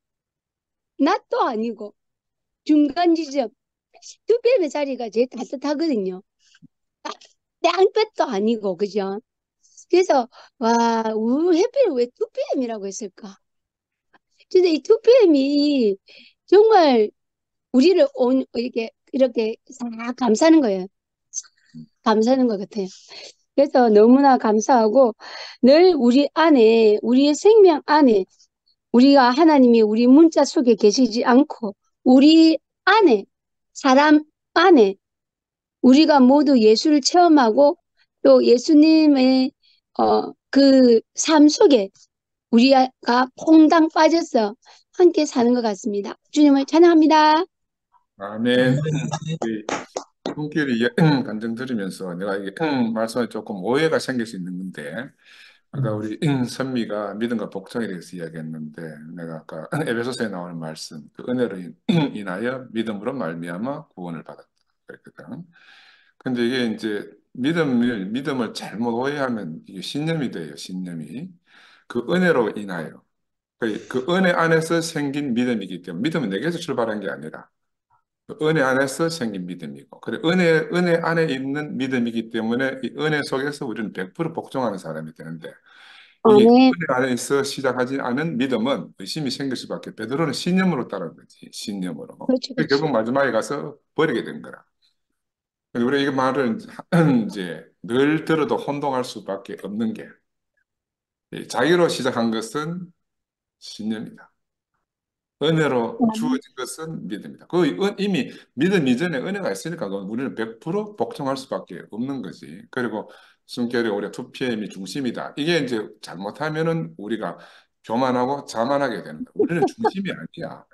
낮도 아니고 중간 지점 2PM의 자리가 제일 따뜻하거든요. 땡볕도 아니고 그죠? 그래서 와 우리 해필 왜 2PM이라고 했을까? 근데 이 2PM이 정말 우리를 이렇게 싹 감싸는 거예요. 감싸는 것 같아요. 그래서 너무나 감사하고 늘 우리 안에 우리의 생명 안에 우리가 하나님이 우리 문자 속에 계시지 않고 우리 안에 사람 안에 우리가 모두 예수를 체험하고 또 예수님의 그 삶 속에 우리가 퐁당 빠져서 함께 사는 것 같습니다. 주님을 찬양합니다. 아멘. 손길이 간증 들으면서 내가 이게 말씀에 조금 오해가 생길 수 있는 건데 아까 우리 선미가 믿음과 복종에 대해서 이야기했는데 내가 아까 에베소서에 나오는 말씀 그 은혜로 인하여 믿음으로 말미암아 구원을 받았다 그랬거든. 근데 이게 이제 믿음을 잘못 오해하면 이게 신념이 돼요. 신념이 그 은혜로 인하여 그 은혜 안에서 생긴 믿음이기 때문에 믿음은 내게서 출발한 게 아니라 그 은혜 안에서 생긴 믿음이고, 그래 은혜 안에 있는 믿음이기 때문에 이 은혜 속에서 우리는 100% 복종하는 사람이 되는데, 이게 아멘. 은혜 안에서 시작하지 않은 믿음은 의심이 생길 수밖에. 베드로는 신념으로 따른 거지, 신념으로. 그렇죠, 그렇죠. 결국 마지막에 가서 버리게 된 거라. 우리가 이 말을 이제 늘 들어도 혼동할 수밖에 없는 게, 자기로 시작한 것은 신념이다. 은혜로 주어진 것은 믿음이다. 이미 믿음 이전에 은혜가 있으니까 그건 우리는 100% 복종할 수밖에 없는 거지. 그리고 숨결이 우리가 2PM이 중심이다. 이게 이제 잘못하면은 우리가 교만하고 자만하게 되는 거야. 우리는 중심이 아니야.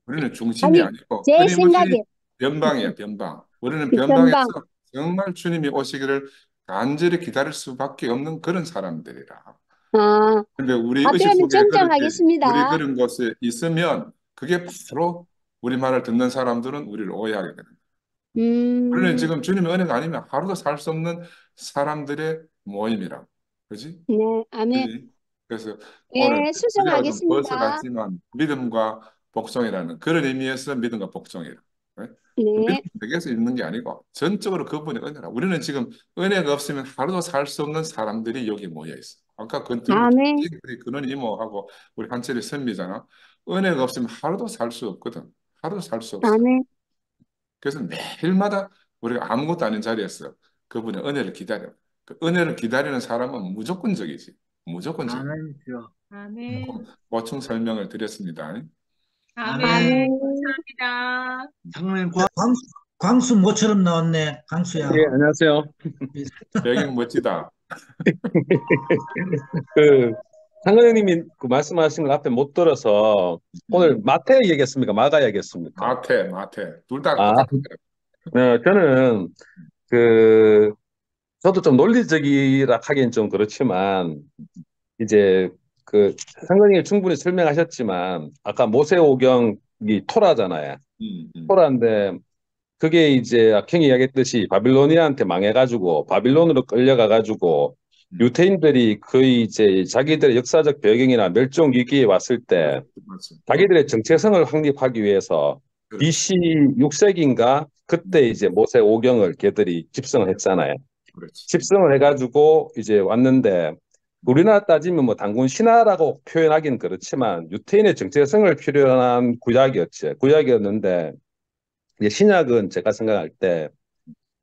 우리는 중심이 아니, 아니고 제 끊임없이 생각에 변방이야, 변방. 우리는 전방, 변방에서 정말 주님이 오시기를 간절히 기다릴 수밖에 없는 그런 사람들이라. 아, 근데 우리 의식 그러면 속에 우리 정정하겠습니다. 그런 것에 있으면 그게 바로 우리 말을 듣는 사람들은 우리를 오해하게 되는 거예요. 우리는 지금 주님의 은혜가 아니면 하루도 살 수 없는 사람들의 모임이라고. 그지? 네, 아멘. 그지? 그래서 오늘 네, 주제하고 좀 수정하겠습니다. 벗어났지만 믿음과 복종이라는 그런 의미에서 믿음과 복종이라. 네? 믿음 네, 에게서 있는 게 아니고 전적으로 그분의 은혜라. 우리는 지금 은혜가 없으면 하루도 살 수 없는 사람들이 여기 모여 있어. 아까 그 아멘, 그런 이모하고 우리 한철이 선미잖아. 은혜가 없으면 하루도 살 수 없거든. 하루도 살 수 없어. 아멘, 그래서 매일마다 우리가 아무것도 아닌 자리에서 그분의 은혜를 기다려. 그 은혜를 기다리는 사람은 무조건적이지. 무조건적. 아멘. 아멘. 보충 설명을 드렸습니다. 아멘. 아멘. 감사합니다. 장로님, 광수 모처럼 나왔네. 광수야. 예, 안녕하세요. 배경 멋지다. 상관님이 그 말씀하신 거 앞에 못 들어서 오늘 마태 얘기했습니까? 마가 얘기했습니까? 마태. 둘 다 아, 똑같아. 저는 저도 좀 논리적이라 하기엔 좀 그렇지만 이제 상관님이 충분히 설명하셨지만 아까 모세오경 이 토라잖아요. 음. 토라인데 그게 이제 형이 이야기했듯이 바빌로니아한테 망해가지고 바빌론으로 끌려가가지고 음. 유태인들이 거의 이제 자기들의 역사적 배경이나 멸종 위기에 왔을 때 맞아. 자기들의 정체성을 확립하기 위해서 그렇지. BC 6세기인가 그때 이제 모세 오경을 걔들이 집성을 했잖아요. 그렇지. 집성을 해가지고 이제 왔는데 우리나라 따지면 뭐 단군 신화라고 표현하기는 그렇지만 유태인의 정체성을 표현한 구약이었지. 구약이었는데 이제 신약은 제가 생각할 때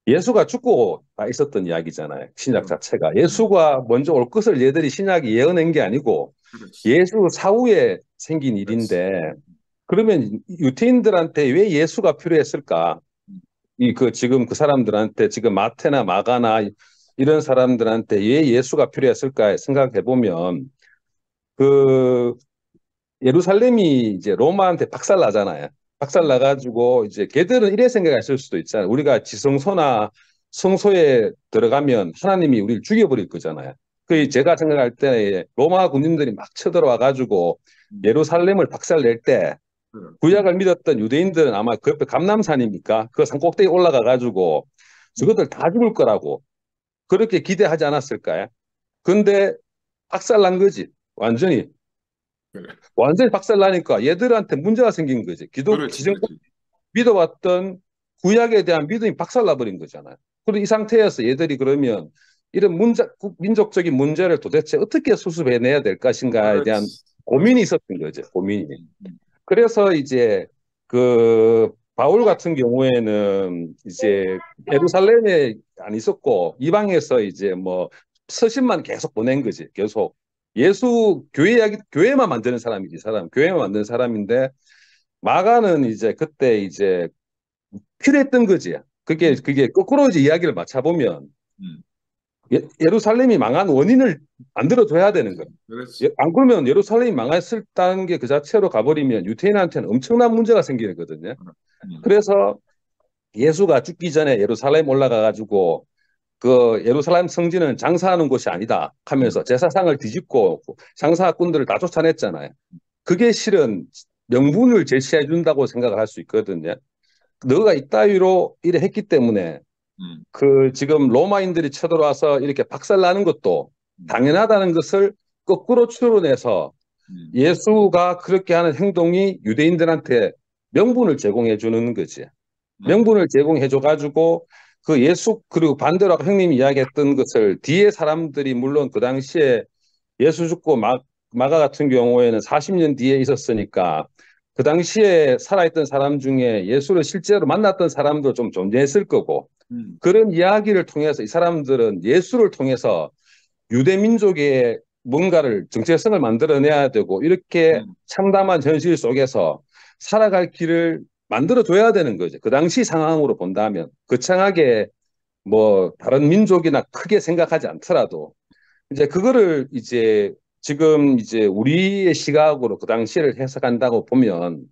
예수가 죽고 다 있었던 이야기잖아요. 신약 자체가. 예수가 먼저 올 것을 얘들이 신약이 예언한 게 아니고 그렇지. 예수 사후에 생긴 그렇지. 일인데 그러면 유태인들한테 왜 예수가 필요했을까? 지금 그 사람들한테 지금 마태나 마가나 이런 사람들한테 왜 예수가 필요했을까 생각해 보면 그 예루살렘이 이제 로마한테 박살 나잖아요. 박살 나가지고 이제 걔들은 이래 생각했을 수도 있잖아요. 우리가 지성소나 성소에 들어가면 하나님이 우리를 죽여버릴 거잖아요. 그 제가 생각할 때 로마 군인들이 막 쳐들어와가지고 예루살렘을 박살낼 때 구약을 믿었던 유대인들은 아마 그 옆에 감람산입니까? 그 산 꼭대기 올라가가지고 저것들 다 죽을 거라고 그렇게 기대하지 않았을까요? 근데 박살난 거지. 완전히. 그래. 완전히 박살나니까 얘들한테 문제가 생긴 거지. 그렇지. 그렇지. 믿어왔던 구약에 대한 믿음이 박살나버린 거잖아요. 그리고 이 상태에서 얘들이 그러면 이런 민족적인 문제를 도대체 어떻게 수습해내야 될 것인가에 대한 그렇지. 고민이 있었던 거죠. 고민이. 음. 그래서 이제 그 바울 같은 경우에는 이제 예루살렘에 안 있었고 이방에서 이제 뭐 서신만 계속 보낸 거지. 계속 예수 교회만 만드는 사람이지. 교회만 만드는 사람인데 마가는 이제 그때 이제 필요했던 거지. 그게 거꾸로 이제 이야기를 맞춰보면 음. 예루살렘이 망한 원인을 만들어줘야 되는 거예요. 그렇지. 안 그러면 예루살렘이 망했다는 게 그 자체로 가버리면 유태인한테는 엄청난 문제가 생기거든요. 그래서 예수가 죽기 전에 예루살렘 올라가가지고 그 예루살렘 성지는 장사하는 곳이 아니다 하면서 제사상을 뒤집고 장사꾼들을 다 쫓아냈잖아요. 그게 실은 명분을 제시해 준다고 생각을 할 수 있거든요. 너가 이따위로 이래 했기 때문에 그 지금 로마인들이 쳐들어와서 이렇게 박살나는 것도 당연하다는 것을 거꾸로 추론해서 예수가 그렇게 하는 행동이 유대인들한테 명분을 제공해 주는 거지. 명분을 제공해 줘 가지고 그 예수 그리고 반대로 아까 형님이 이야기했던 것을 뒤에 사람들이 물론 그 당시에 예수 죽고 마가 같은 경우에는 40년 뒤에 있었으니까 그 당시에 살아있던 사람 중에 예수를 실제로 만났던 사람도 좀 존재했을 거고 그런 이야기를 통해서 이 사람들은 예수를 통해서 유대 민족의 뭔가를 정체성을 만들어내야 되고 이렇게 참담한 현실 속에서 살아갈 길을 만들어줘야 되는 거죠. 그 당시 상황으로 본다면 거창하게 뭐 다른 민족이나 크게 생각하지 않더라도 이제 그거를 이제 지금 이제 우리의 시각으로 그 당시를 해석한다고 보면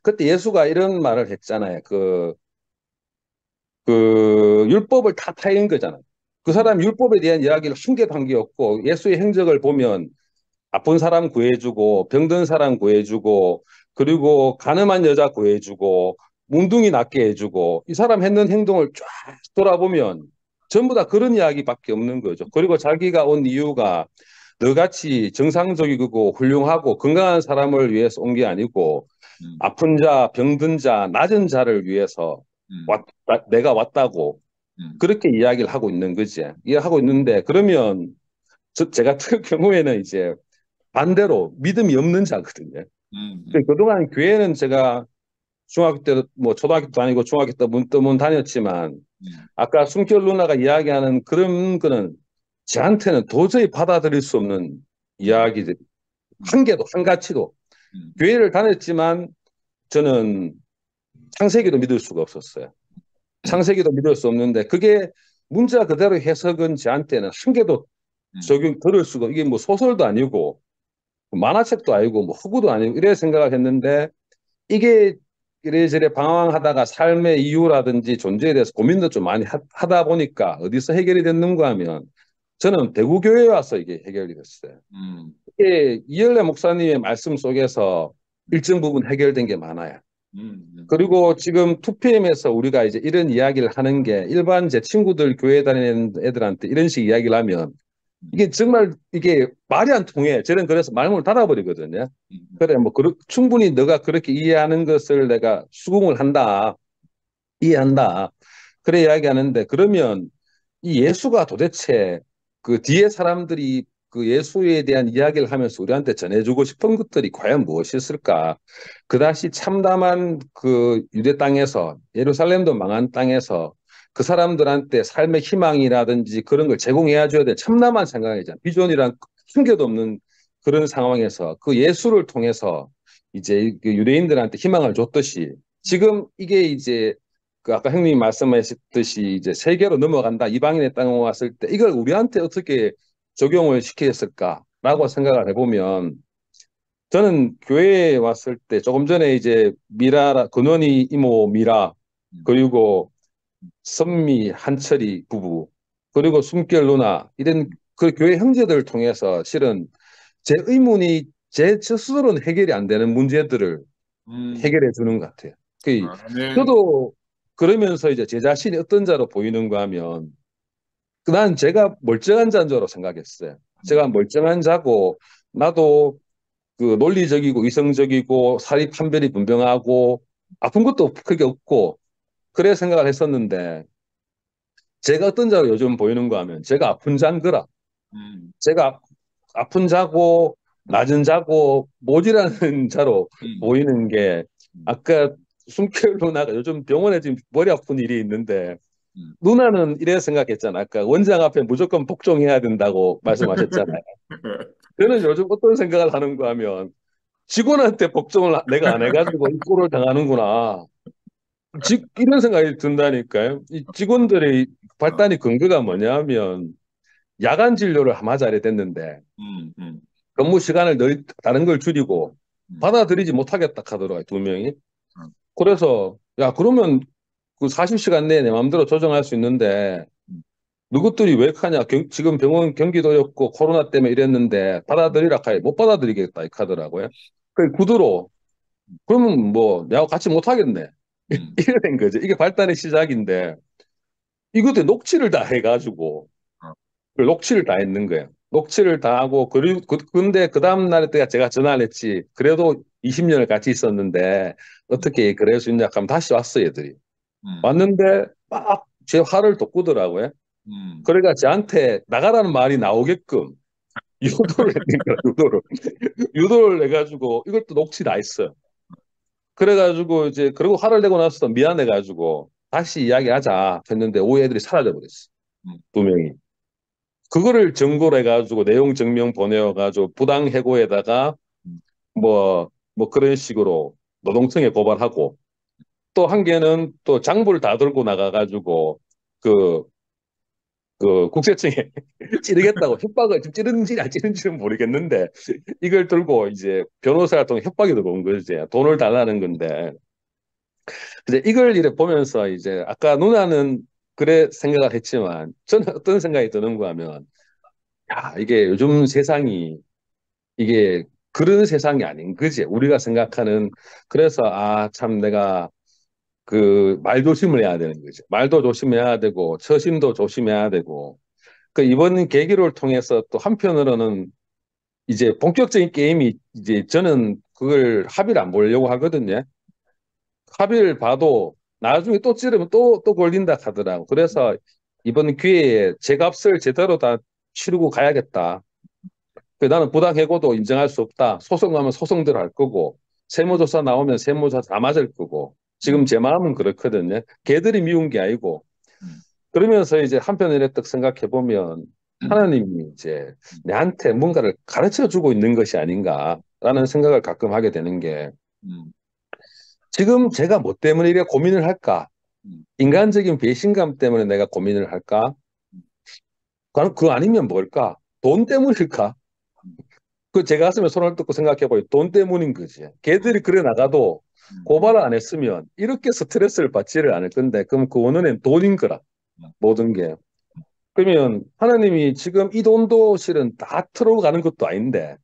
그때 예수가 이런 말을 했잖아요. 그 율법을 다 타인 거잖아요. 그 사람 율법에 대한 이야기를 한 개도 한 게 없고 예수의 행적을 보면 아픈 사람 구해주고 병든 사람 구해주고 그리고 가늠한 여자 구해주고 뭉둥이 낫게 해주고 이 사람 했는 행동을 쫙 돌아보면 전부 다 그런 이야기밖에 없는 거죠. 그리고 자기가 온 이유가 너같이 정상적이고 훌륭하고 건강한 사람을 위해서 온 게 아니고 아픈 자, 병든 자, 낮은 자를 위해서 내가 왔다고 그렇게 이야기를 하고 있는 거지. 이해하고 있는데 그러면 제 같은 경우에는 이제 반대로 믿음이 없는 자거든요. 그동안 교회는 제가 중학교 때 뭐 초등학교 도 다니고 중학교 때 문뜨문 다녔지만 아까 숨결 누나가 이야기하는 그런 거는 저한테는 도저히 받아들일 수 없는 이야기들 한 개도 한 가치도 교회를 다녔지만 저는 창세기도 믿을 수가 없었어요. 창세기도 믿을 수 없는데 그게 문자 그대로 해석은 저한테는 한 개도 적용 들을 수가 이게 뭐 소설도 아니고 만화책도 아니고 뭐 허구도 아니고 이래 생각을 했는데 이게 이래저래 방황하다가 삶의 이유라든지 존재에 대해서 고민도 좀 많이 하다 보니까 어디서 해결이 됐는가 하면 저는 대구교회에 와서 이게 해결이 됐어요. 이게 이열래 목사님의 말씀 속에서 일정 부분 해결된 게 많아요. 음. 그리고 지금 2PM에서 우리가 이제 이런 이야기를 하는 게 일반 제 친구들 교회 다니는 애들한테 이런 식 이야기를 하면 이게 정말 이게 말이 안 통해. 저는 그래서 말문을 닫아버리거든요. 그래, 뭐, 충분히 너가 그렇게 이해하는 것을 내가 수긍을 한다. 이해한다. 그래 이야기하는데 그러면 이 예수가 도대체 그 뒤에 사람들이 그 예수에 대한 이야기를 하면서 우리한테 전해주고 싶은 것들이 과연 무엇이었을까? 그다시 참담한 그 유대 땅에서 예루살렘도 망한 땅에서 그 사람들한테 삶의 희망이라든지 그런 걸 제공해야 줘야 될 참담한 생각이잖아. 비전이란 핑계도 없는 그런 상황에서 그 예수를 통해서 이제 그 유대인들한테 희망을 줬듯이 지금 이게 이제 그 아까 형님이 말씀하셨듯이 이제 세계로 넘어간다. 이방인의 땅에 왔을 때 이걸 우리한테 어떻게 적용을 시켰을까라고 생각을 해보면 저는 교회에 왔을 때 조금 전에 이제 미라 근원이 이모 미라 그리고 선미 한철이 부부 그리고 숨결 누나 이런 그 교회 형제들을 통해서 실은 제 의문이 제 스스로는 해결이 안 되는 문제들을 해결해 주는 것 같아요. 그 네. 저도 그러면서 이제 제 자신이 어떤 자로 보이는가 하면 난 제가 멀쩡한 자인 줄 생각했어요. 제가 멀쩡한 자고 나도 그 논리적이고 이성적이고 사리 판별이 분명하고 아픈 것도 크게 없고 그래 생각을 했었는데 제가 어떤 자로 요즘 보이는가 하면 제가 아픈 자인 거라. 제가 아픈 자고 낮은 자고 모질라는 자로 보이는 게 아까 숨결 누나가 요즘 병원에 지금 머리 아픈 일이 있는데 누나는 이래 생각했잖아. 아까 원장 앞에 무조건 복종해야 된다고 말씀하셨잖아요. 저는 요즘 어떤 생각을 하는가 하면 직원한테 복종을 내가 안 해가지고 이 꼴을 당하는구나. 이런 생각이 든다니까요. 이 직원들의 발단이 근거가 뭐냐면 야간 진료를 하마자리 됐는데 근무 시간을 다른 걸 줄이고 받아들이지 못하겠다 하더라고요. 2명이. 그래서 야 그러면 그 40시간 내에 내 마음대로 조정할 수 있는데 누구들이 왜 하냐. 지금 병원 경기도였고 코로나 때문에 이랬는데 받아들이라 하니 못 받아들이겠다 하더라고요. 그 구두로 그러면 뭐 내가 같이 못 하겠네. 이래 된 거죠. 이게 발단의 시작인데 이것도 녹취를 다 해가지고 녹취를 다 했는 거예요. 녹취를 다 하고 그리고 근데 그 다음 날에 제가 전화를 했지. 그래도 20년을 같이 있었는데 어떻게 그럴 수 있냐 하면 다시 왔어 얘들이. 왔는데 막 제 화를 돋구더라고요. 그러니까 저한테 나가라는 말이 나오게끔 유도를 했으니까 유도를 해가지고 이것도 녹취 다 했어요. 그래가지고 이제 그리고 화를 내고 나서 미안해가지고 다시 이야기하자 했는데 오해 애들이 사라져 버렸어. 2명이. 그거를 증거로 해가지고 내용 증명 보내어가지고 부당 해고에다가 뭐 그런 식으로 노동청에 고발하고 또 한 개는 또 장부를 다 들고 나가가지고 그 국세청에 찌르겠다고 협박을 지금 찌르는지 안 찌르는지는 모르겠는데 이걸 들고 이제 변호사를 통해 협박이 들어온 거지. 돈을 달라는 건데. 근데 이걸 이래 보면서 이제 아까 누나는 그래 생각을 했지만 저는 어떤 생각이 드는가 하면 야, 이게 요즘 세상이 이게 그런 세상이 아닌 거지. 우리가 생각하는 그래서 참 내가 그 말 조심을 해야 되는 거죠. 말도 조심해야 되고 처신도 조심해야 되고 그 이번 계기를 통해서 또 한편으로는 이제 본격적인 게임이 이제 저는 그걸 합의를 안 보려고 하거든요. 합의를 봐도 나중에 또 찌르면 또 걸린다 하더라고. 그래서 이번 기회에 제 값을 제대로 다 치르고 가야겠다. 나는 부당해고도 인정할 수 없다. 소송 가면 소송대로 할 거고 세무조사 나오면 세무조사 다 맞을 거고 지금 제 마음은 그렇거든요. 걔들이 미운 게 아니고 그러면서 이제 한편으로 딱 생각해 보면 하나님이 이제 내한테 뭔가를 가르쳐 주고 있는 것이 아닌가라는 생각을 가끔 하게 되는 게 지금 제가 뭐 때문에 이렇게 고민을 할까? 인간적인 배신감 때문에 내가 고민을 할까? 그거 아니면 뭘까? 돈 때문일까? 그 제 가슴에 손을 뜯고 생각해봐요. 돈 때문인 거지. 걔들이 그래 나가도 고발을 안 했으면 이렇게 스트레스를 받지를 않을 건데 그럼 그 원인은 돈인 거라. 모든 게. 그러면 하나님이 지금 이 돈도 실은 다 틀어가는 것도 아닌데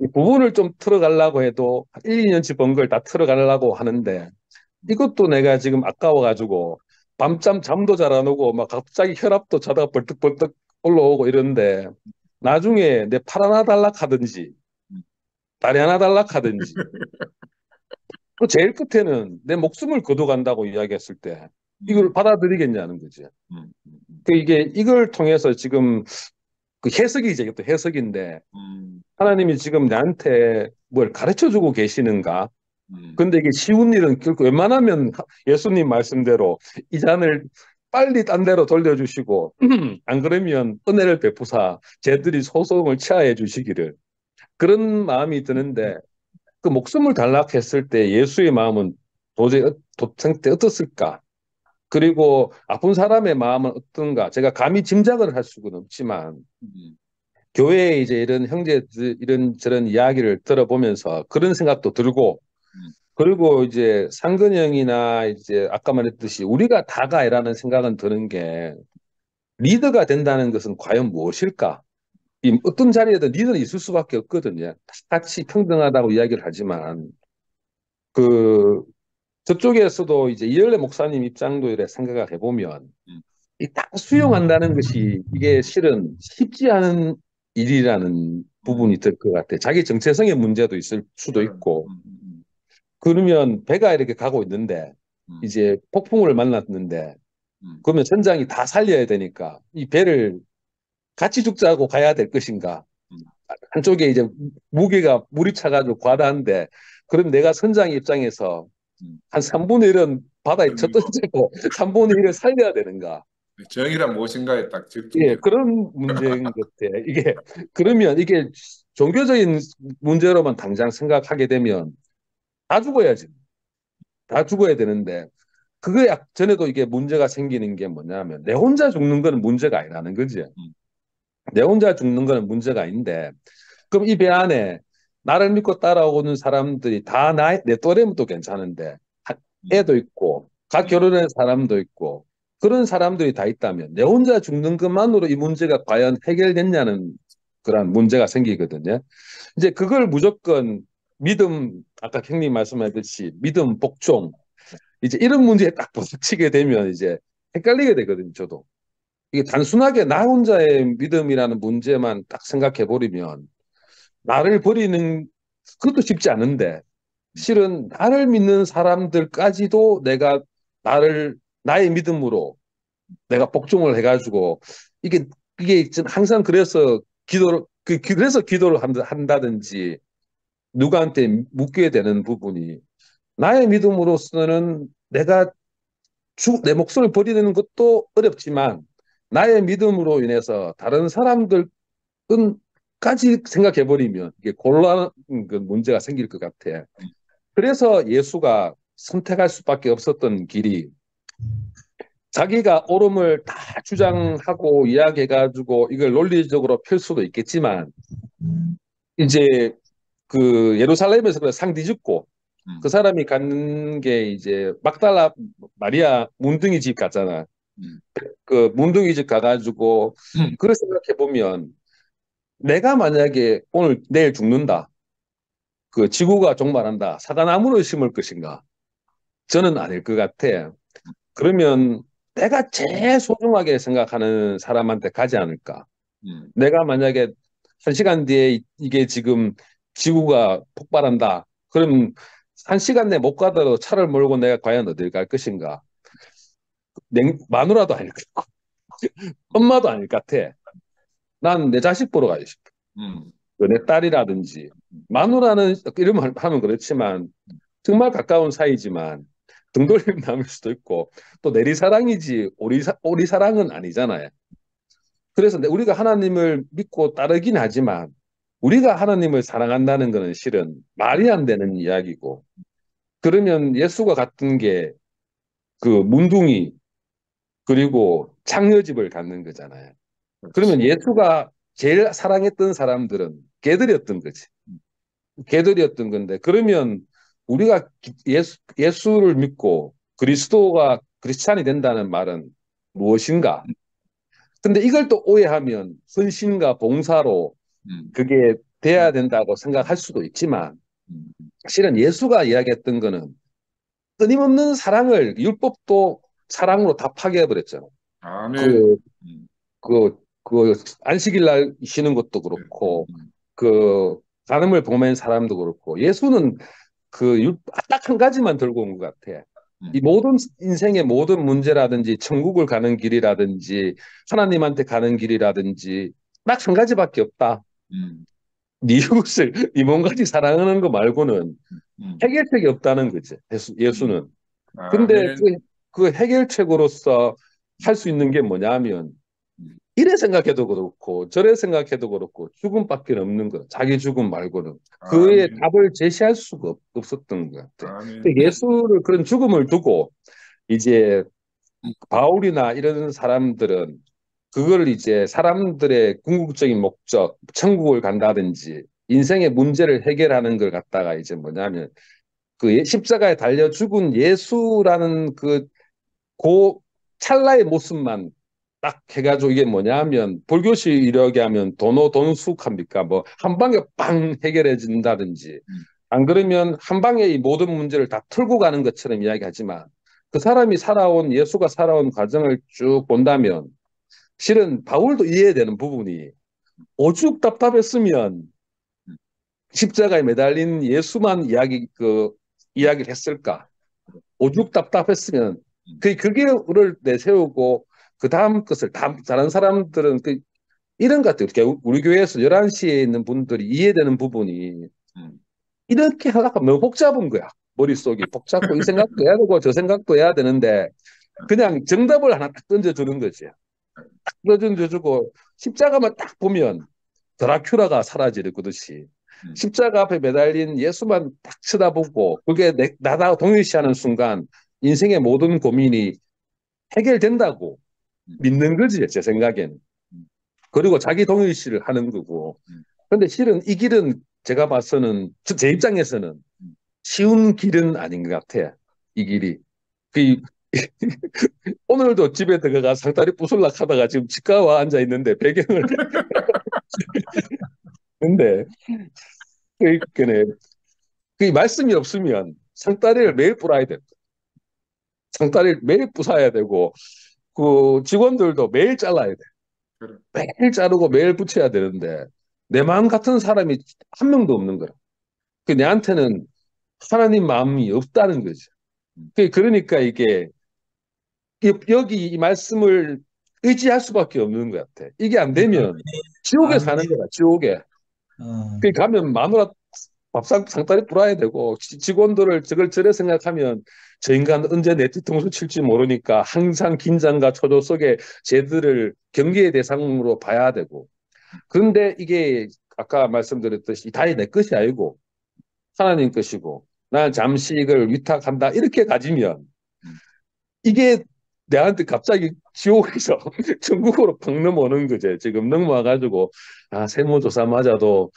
이 부분을 좀 틀어가려고 해도 1, 2년치 번 걸 다 틀어가려고 하는데 이것도 내가 지금 아까워가지고 밤잠 잠도 잘 안 오고 막 갑자기 혈압도 자다가 벌떡벌떡 올라오고 이런데 나중에 내 팔 하나 달락하든지 다리 하나 달락하든지 그 제일 끝에는 내 목숨을 거둬간다고 이야기했을 때 이걸 받아들이겠냐는 거지. 그 이걸 통해서 지금 그 해석이죠. 이것도 해석인데 하나님이 지금 나한테 뭘 가르쳐 주고 계시는가? 근데 이게 쉬운 일은 결코 웬만하면 예수님 말씀대로 이 잔을 빨리 딴 데로 돌려주시고 안 그러면 은혜를 베푸사 쟤들이 소송을 취하해 주시기를 그런 마음이 드는데 그 목숨을 단락했을 때 예수의 마음은 도저히 도대체 어떻을까? 그리고 아픈 사람의 마음은 어떤가? 제가 감히 짐작을 할 수는 없지만 교회에 이제 이런 형제들 이런 저런 이야기를 들어보면서 그런 생각도 들고 그리고 이제 상근형이나 이제 아까 말했듯이 우리가 다가이라는 생각은 드는 게 리더가 된다는 것은 과연 무엇일까? 이 어떤 자리에도 리더는 있을 수밖에 없거든요. 같이 평등하다고 이야기를 하지만 그 저쪽에서도 이제 이열레 목사님 입장도 이래 생각을 해보면 이 딱 수용한다는 것이 이게 실은 쉽지 않은 일이라는 부분이 들 것 같아. 자기 정체성의 문제도 있을 수도 있고 그러면 배가 이렇게 가고 있는데 이제 폭풍우를 만났는데 그러면 선장이 다 살려야 되니까 이 배를 같이 죽자고 가야 될 것인가? 한쪽에 이제 무게가 물이 차가지고 과다한데 그럼 내가 선장 입장에서 한 3분의 1은 바다에 젖던지고 3분의 1을 살려야 되는가? 정의란 무엇인가에 딱 예, 집중돼요. 그런 문제인 것 같아. 이게 그러면 이게 종교적인 문제로만 당장 생각하게 되면 다 죽어야지. 다 죽어야 되는데 그거에 전에도 이게 문제가 생기는 게 뭐냐면 내 혼자 죽는 거는 문제가 아니라는 거지. 내 혼자 죽는 거는 문제가 아닌데 그럼 이 배 안에 나를 믿고 따라오는 사람들이 다 내 또래면 또 괜찮은데 애도 있고 갓 결혼한 사람도 있고 그런 사람들이 다 있다면 내 혼자 죽는 것만으로 이 문제가 과연 해결됐냐는 그런 문제가 생기거든요. 이제 그걸 무조건 믿음 아까 형님 말씀하셨듯이 믿음 복종 이제 이런 문제에 딱 부딪히게 되면 이제 헷갈리게 되거든요. 저도 이게 단순하게 나 혼자의 믿음이라는 문제만 딱 생각해 버리면 나를 버리는 그것도 쉽지 않은데 실은 나를 믿는 사람들까지도 내가 나의 믿음으로 내가 복종을 해가지고 이게 항상 그래서 그래서 기도를 한다든지 누구한테 묻게 되는 부분이 나의 믿음으로서는 내 목숨을 버리는 것도 어렵지만 나의 믿음으로 인해서 다른 사람들까지 생각해 버리면 이게 곤란한 문제가 생길 것 같아. 그래서 예수가 선택할 수밖에 없었던 길이 자기가 옳음을 다 주장하고 이야기해가지고 이걸 논리적으로 펼 수도 있겠지만 이제 그 예루살렘에서 상 뒤집고 그 사람이 간 게 이제 막달라 마리아 문둥이 집 갔잖아. 그 문둥이 집 가가지고 그걸 생각해 보면 내가 만약에 내일 죽는다. 그 지구가 종말한다. 사과나무를 심을 것인가? 저는 아닐 것 같아. 그러면 내가 제일 소중하게 생각하는 사람한테 가지 않을까? 내가 만약에 1시간 뒤에 이게 지금 지구가 폭발한다. 그럼 1시간 내에 못 가더라도 차를 몰고 내가 과연 어딜 갈 것인가? 마누라도 아닐 것 같고, 엄마도 아닐 것 같아. 난 내 자식 보러 가고 싶어. 내 딸이라든지. 마누라는 이런 말 하면 그렇지만 정말 가까운 사이지만 등돌림 남을 수도 있고 또 내리사랑이지 오리사랑은 아니잖아요. 그래서 우리가 하나님을 믿고 따르긴 하지만 우리가 하나님을 사랑한다는 것은 실은 말이 안 되는 이야기고 그러면 예수가 같은 게 그 문둥이 그리고 창녀집을 갖는 거잖아요. 그러면 예수가 제일 사랑했던 사람들은 걔들이었던 거지. 걔들이었던 건데 그러면 우리가 예수를 믿고 그리스도가 크리스찬이 된다는 말은 무엇인가? 근데 이걸 또 오해하면 헌신과 봉사로 그게 돼야 된다고 생각할 수도 있지만 실은 예수가 이야기했던 거는 끊임없는 사랑을 율법도 사랑으로 다 파괴해버렸잖아요. 아멘. 그 안식일 날 쉬는 것도 그렇고 그 간음을 범한 사람도 그렇고 예수는 딱 한 가지만 들고 온 것 같아. 이 모든 인생의 모든 문제라든지 천국을 가는 길이라든지 하나님한테 가는 길이라든지 딱 한 가지밖에 없다. 네 이웃을 네 몸같이 사랑하는 거 말고는 해결책이 없다는 거지. 예수는. 근데 그 해결책으로서 할 수 있는 게 뭐냐면 이래 생각해도 그렇고 저래 생각해도 그렇고 죽음밖에 없는 거. 자기 죽음 말고는. 그의 답을 제시할 수가 없었던 것 같아. 예수를 그런 죽음을 두고 이제 바울이나 이런 사람들은 그걸 이제 사람들의 궁극적인 목적, 천국을 간다든지 인생의 문제를 해결하는 걸 갖다가 이제 뭐냐면 그 십자가에 달려 죽은 예수라는 그 찰나의 모습만 딱 해가지고 이게 뭐냐면 불교시 이렇게 하면 돈수합니까? 뭐 한 방에 빵 해결해 준다든지 안 그러면 한 방에 이 모든 문제를 다 풀고 가는 것처럼 이야기하지만 그 사람이 예수가 살아온 과정을 쭉 본다면 실은 바울도 이해되는 부분이 오죽 답답했으면 십자가에 매달린 예수만 이야기를 했을까? 오죽 답답했으면 그게를 내세우고 그 다음 것을 다른 사람들은 이런 것 같아요. 우리 교회에서 11시에 있는 분들이 이해되는 부분이 이렇게 하다가 너무 복잡한 거야. 머릿속이 복잡고 이 생각도 해야 되고 저 생각도 해야 되는데 그냥 정답을 하나 딱 던져주는 거지. 딱 던져주고 십자가만 딱 보면 드라큘라가 사라지듯이 십자가 앞에 매달린 예수만 딱 쳐다보고 그게 나다 동일시하는 순간 인생의 모든 고민이 해결된다고 믿는 거지, 제 생각에는. 그리고 자기 동일시를 하는 거고. 그런데 실은 이 길은 제가 봐서는 제 입장에서는 쉬운 길은 아닌 것 같아. 이 길이. 오늘도 집에 들어가 상다리 부술락 하다가 지금 치과와 앉아 있는데 배경을 근데 그 말씀이 없으면 상다리를 매일 뿌라야 돼. 상다리를 매일 부숴야 되고 그 직원들도 매일 잘라야 돼. 매일 자르고 매일 붙여야 되는데 내 마음 같은 사람이 한 명도 없는 거야. 내한테는 하나님 마음이 없다는 거지. 그러니까 이게 여기 이 말씀을 의지할 수밖에 없는 것 같아. 이게 안 되면 지옥에 사는 거야, 지옥에. 가면 마누라 상다리 뿌라야 되고 직원들을 저래 생각하면 저 인간 언제 내 뒤통수 칠지 모르니까 항상 긴장과 초조 속에 쟤들을 경계의 대상으로 봐야 되고 그런데 이게 아까 말씀드렸듯이 다 내 것이 아니고 하나님 것이고 나는 잠시 이걸 위탁한다 이렇게 가지면 이게 내한테 갑자기 지옥에서 천국으로 팍 넘어오는 거지. 지금 넘어와가지고 세무조사마저도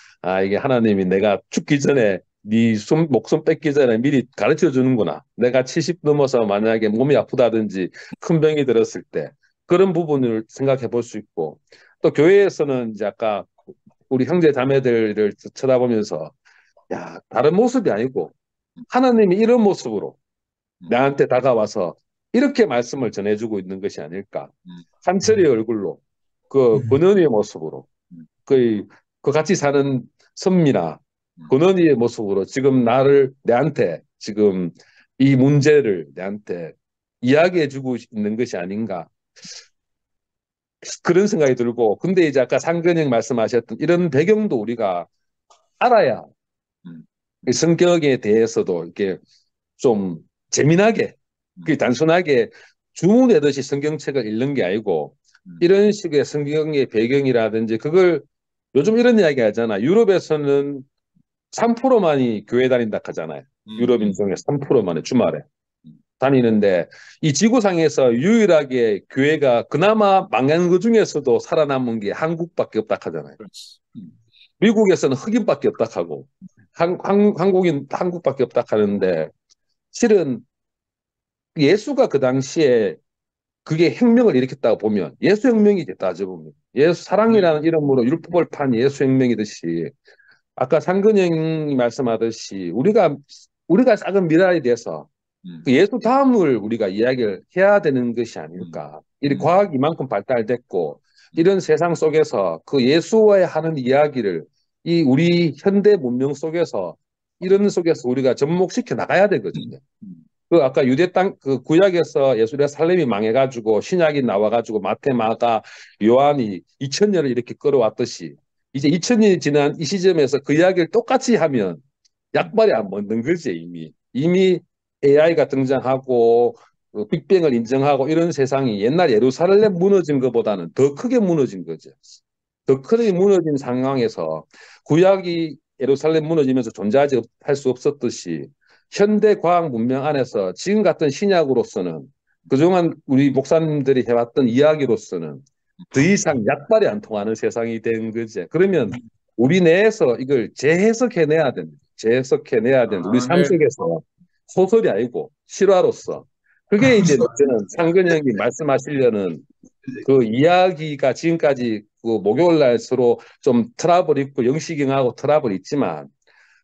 이게 하나님이 내가 죽기 전에 네 목숨 뺏기 전에 미리 가르쳐 주는구나. 내가 70 넘어서 만약에 몸이 아프다든지 큰 병이 들었을 때 그런 부분을 생각해 볼 수 있고 또 교회에서는 이제 아까 우리 형제 자매들을 쳐다보면서 다른 모습이 아니고 하나님이 이런 모습으로 나한테 다가와서 이렇게 말씀을 전해주고 있는 것이 아닐까. 한철의 얼굴로 그 권은희의 모습으로 그 같이 사는 선미나 권은희의 모습으로 지금 내한테 지금 이 문제를 내한테 이야기해주고 있는 것이 아닌가. 그런 생각이 들고 근데 이제 아까 상근형 말씀하셨던 이런 배경도 우리가 알아야 성격에 대해서도 이렇게 좀 재미나게 단순하게 주문하듯이 성경책을 읽는 게 아니고 이런 식의 성경의 배경이라든지 그걸 요즘 이런 이야기 하잖아. 유럽에서는 3%만이 교회 다닌다 하잖아요. 유럽인 중에 3%만이 주말에 다니는데 이 지구상에서 유일하게 교회가 그나마 망한 것 중에서도 살아남은 게 한국밖에 없다 하잖아요. 미국에서는 흑인밖에 없다 하고 한국인 한국밖에 없다 하는데 실은 예수가 그 당시에 그게 혁명을 일으켰다고 보면 예수 혁명이지 따져보면 예수 사랑이라는 이름으로 율법을 판 예수 혁명이듯이 아까 상근형이 말씀하듯이 우리가 작은 미랄이 돼서 그 예수 다음을 우리가 이야기를 해야 되는 것이 아닐까. 이 과학이 이만큼 발달됐고 이런 세상 속에서 그 예수와의 하는 이야기를 이 우리 현대 문명 속에서 이런 속에서 우리가 접목시켜 나가야 되거든요. 그 아까 유대 땅 그 구약에서 예루살렘이 망해가지고 신약이 나와가지고 마태, 마가, 요한이 2000년을 이렇게 끌어왔듯이 이제 2000년이 지난 이 시점에서 그 이야기를 똑같이 하면 약발이 안 먹는 거지 이미 AI가 등장하고 빅뱅을 인정하고 이런 세상이 옛날 예루살렘 무너진 것보다는 더 크게 무너진 거죠. 더 크게 무너진 상황에서 구약이 예루살렘 무너지면서 존재하지 할 수 없었듯이 현대 과학 문명 안에서 지금 같은 신약으로서는 그동안 우리 목사님들이 해왔던 이야기로서는 더 이상 약발이 안 통하는 세상이 된 거지. 그러면 우리 내에서 이걸 재해석해내야 됩니다. 재해석해내야 되는 우리 삶 아멘. 속에서 소설이 아니고 실화로서 그게 이제 저는 상근형이 말씀하시려는 그 이야기가 지금까지 그 목요일 날 서로 좀 트러블 있고 영시경하고 트러블 있지만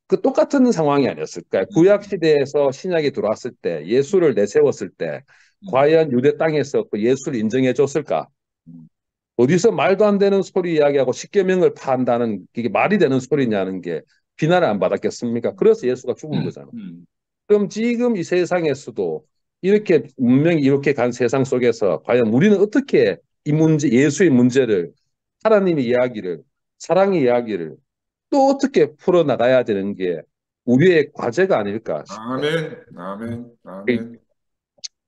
그 똑같은 상황이 아니었을까요? 구약 시대에서 신약이 들어왔을 때 예수를 내세웠을 때 과연 유대 땅에서 그 예수를 인정해 줬을까? 어디서 말도 안 되는 소리 이야기하고 십계명을 파한다는 이게 말이 되는 소리냐는 게 비난을 안 받았겠습니까? 그래서 예수가 죽은 거잖아. 그럼 지금 이 세상에서도 이렇게 문명이 이렇게 간 세상 속에서 과연 우리는 어떻게 이 문제, 예수의 문제를 하나님의 이야기를 사랑의 이야기를 또 어떻게 풀어나가야 되는 게 우리의 과제가 아닐까 싶어요. 아멘. 아멘. 아멘.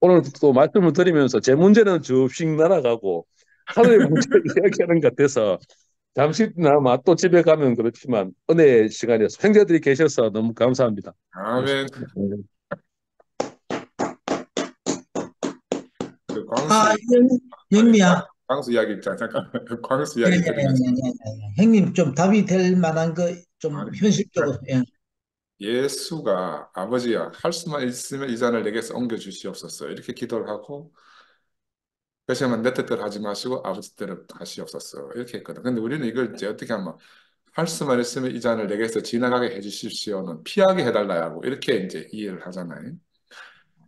오늘 또 말씀을 드리면서 제 문제는 접씩 날아가고 하늘의 문제를 이야기하는 것 같아서 잠시나마 또 집에 가면 그렇지만 은혜의 시간이어서 형제들이 계셔서 너무 감사합니다. 아멘. 그 아, 영미야. 광수 이야기 있잖아. 잠깐. 광수 예, 예, 이야기 예, 들으면서. 예, 예. 형님 좀 답이 될 만한 거 좀 아니, 현실적으로. 예. 예수가 아버지야 할 수만 있으면 이 잔을 내게서 옮겨 주시옵소서 이렇게 기도를 하고 그렇지만 내 뜻대로 하지 마시고 아버지 뜻대로 하시옵소서 이렇게 했거든. 근데 우리는 이걸 이제 어떻게 하면 할 수만 있으면 이 잔을 내게서 지나가게 해주십시오는 피하게 해달라고 이렇게 이제 이해를 하잖아요.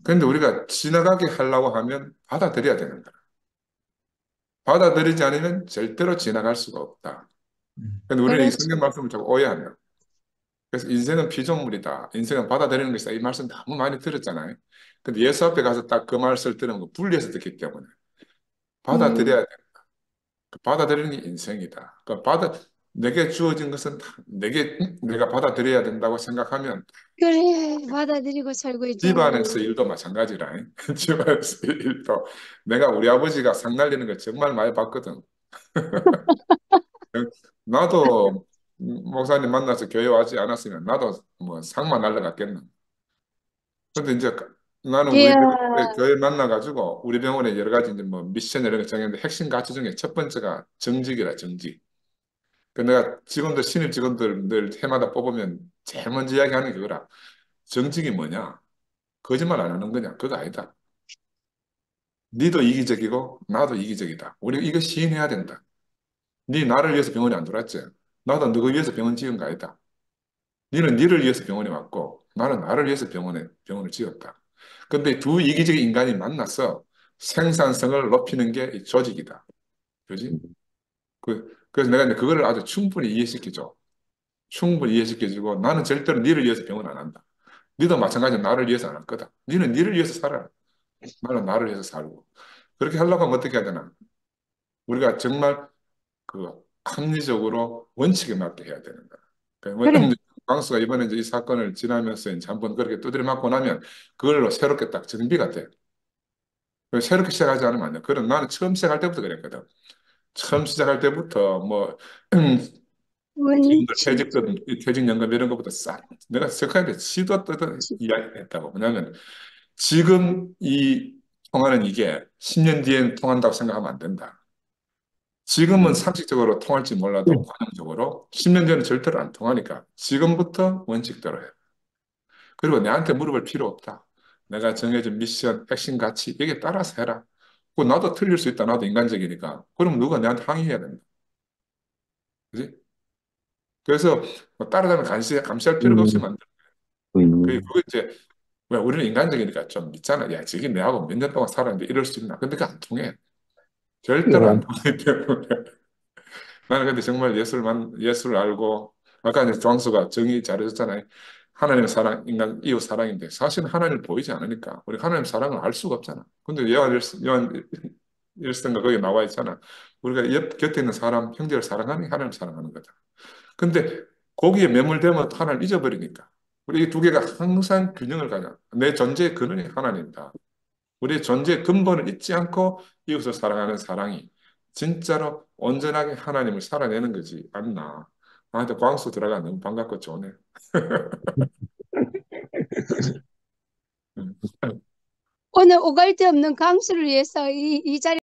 근데 우리가 지나가게 하려고 하면 받아들여야 되는 거야. 받아들이지 않으면 절대로 지나갈 수가 없다. 근데 우리는 이 성경 그렇죠. 말씀을 자꾸 오해하면 그래서 인생은 피조물이다. 인생은 받아들이는 것이다. 이 말씀 너무 많이 들었잖아요. 근데 예수 앞에 가서 딱 그 말씀을 들으면 그 분리해서 듣기 때문에 받아들여야 돼. 그 받아들이는 게 인생이다. 내게 주어진 것은 다 내가 받아들여야 된다고 생각하면 그래, 받아들이고 살고 있잖아요. 집안에서 일도 마찬가지라. 집안에서 일도 내가 우리 아버지가 상 날리는 걸 정말 많이 봤거든. 나도 목사님 만나서 교회 와지 않았으면 나도 뭐 상만 날라갔겠나. 근데 이제 나는 우리 이야, 교회 만나가지고 우리 병원에 여러 가지 이제 뭐 미션 이런 거 정했는데 핵심 가치 중에 첫 번째가 정직이라 정직. 그 내가 직원들 신입 직원들 늘 해마다 뽑으면 제일 먼저 이야기하는 게 그거라. 정직이 뭐냐? 거짓말 안 하는 거냐? 그거 아니다. 니도 이기적이고 나도 이기적이다. 우리 이거 시인해야 된다. 니 나를 위해서 병원에 안 들어왔지? 나도 너가 위해서 병원 지은 거 아니다. 니는 니를 위해서 병원에 왔고 나는 나를 위해서 병원을 지었다. 근데 두 이기적인 인간이 만나서 생산성을 높이는 게 이 조직이다. 그지? 그래서 내가 이제 그거를 아주 충분히 이해시키죠. 충분히 이해시켜주고 나는 절대로 니를 위해서 병원 안 한다. 니도 마찬가지로 나를 위해서 안 할 거다. 니는 니를 위해서 살아. 나는 나를 위해서 살고. 그렇게 하려고 하면 어떻게 해야 되나? 우리가 정말 그 합리적으로 원칙에 맞게 해야 되는 거야. 그래. 광수가 이번에 이제 이 사건을 지나면서 이제 한번 그렇게 두드려 맞고 나면 그걸로 새롭게 딱 정비가 돼. 새롭게 시작하지 않으면 안 돼. 그럼 나는 처음 시작할 때부터 그랬거든. 처음 시작할 때부터 뭐 지금도 원칙. 퇴직연금 이런 것부터 싹 내가 생각하는데 시도 뜨던 이야기했다고. 왜냐하면 지금 이 통하는 이게 10년 뒤엔 통한다고 생각하면 안 된다. 지금은 상식적으로 통할지 몰라도 관용적으로 10년 뒤에는 절대로 안 통하니까 지금부터 원칙대로 해. 그리고 내한테 물어볼 필요 없다. 내가 정해진 미션, 핵심 가치 여기에 따라서 해라. 그 나도 틀릴 수 있다. 나도 인간적이니까. 그럼 누가 내한테 항의해야 된다. 그지? 그래서 뭐 따라다니면 감시할 필요가 없이 만들어. 그리고 이제 왜 우리는 인간적이니까 좀 있잖아. 야, 저게 내하고 몇 년 동안 살았는데 이럴 수 있나? 근데 그게 안 통해. 절대로 안 통하기 때문에. 나는 근데 정말 예수를 알고, 아까 이제 조항수가 정의 잘해줬잖아요. 하나님의 사랑, 인간, 이웃 사랑인데, 사실은 하나님을 보이지 않으니까, 우리 하나님 사랑을 알 수가 없잖아. 근데 요한 1서가 거기 나와 있잖아. 우리가 곁에 있는 사람, 형제를 사랑하는 게 하나님 사랑하는 거다. 근데 거기에 매몰되면 하나님을 잊어버리니까. 우리 이 두 개가 항상 균형을 가져. 내 존재의 근원이 하나님이다. 우리의 존재의 근본을 잊지 않고 이웃을 사랑하는 사랑이 진짜로 온전하게 하나님을 살아내는 거지 않나. 나한테 광수 들어가 너무 반갑고 좋네. 오늘 오갈 데 없는 강수를 위해서 이 자리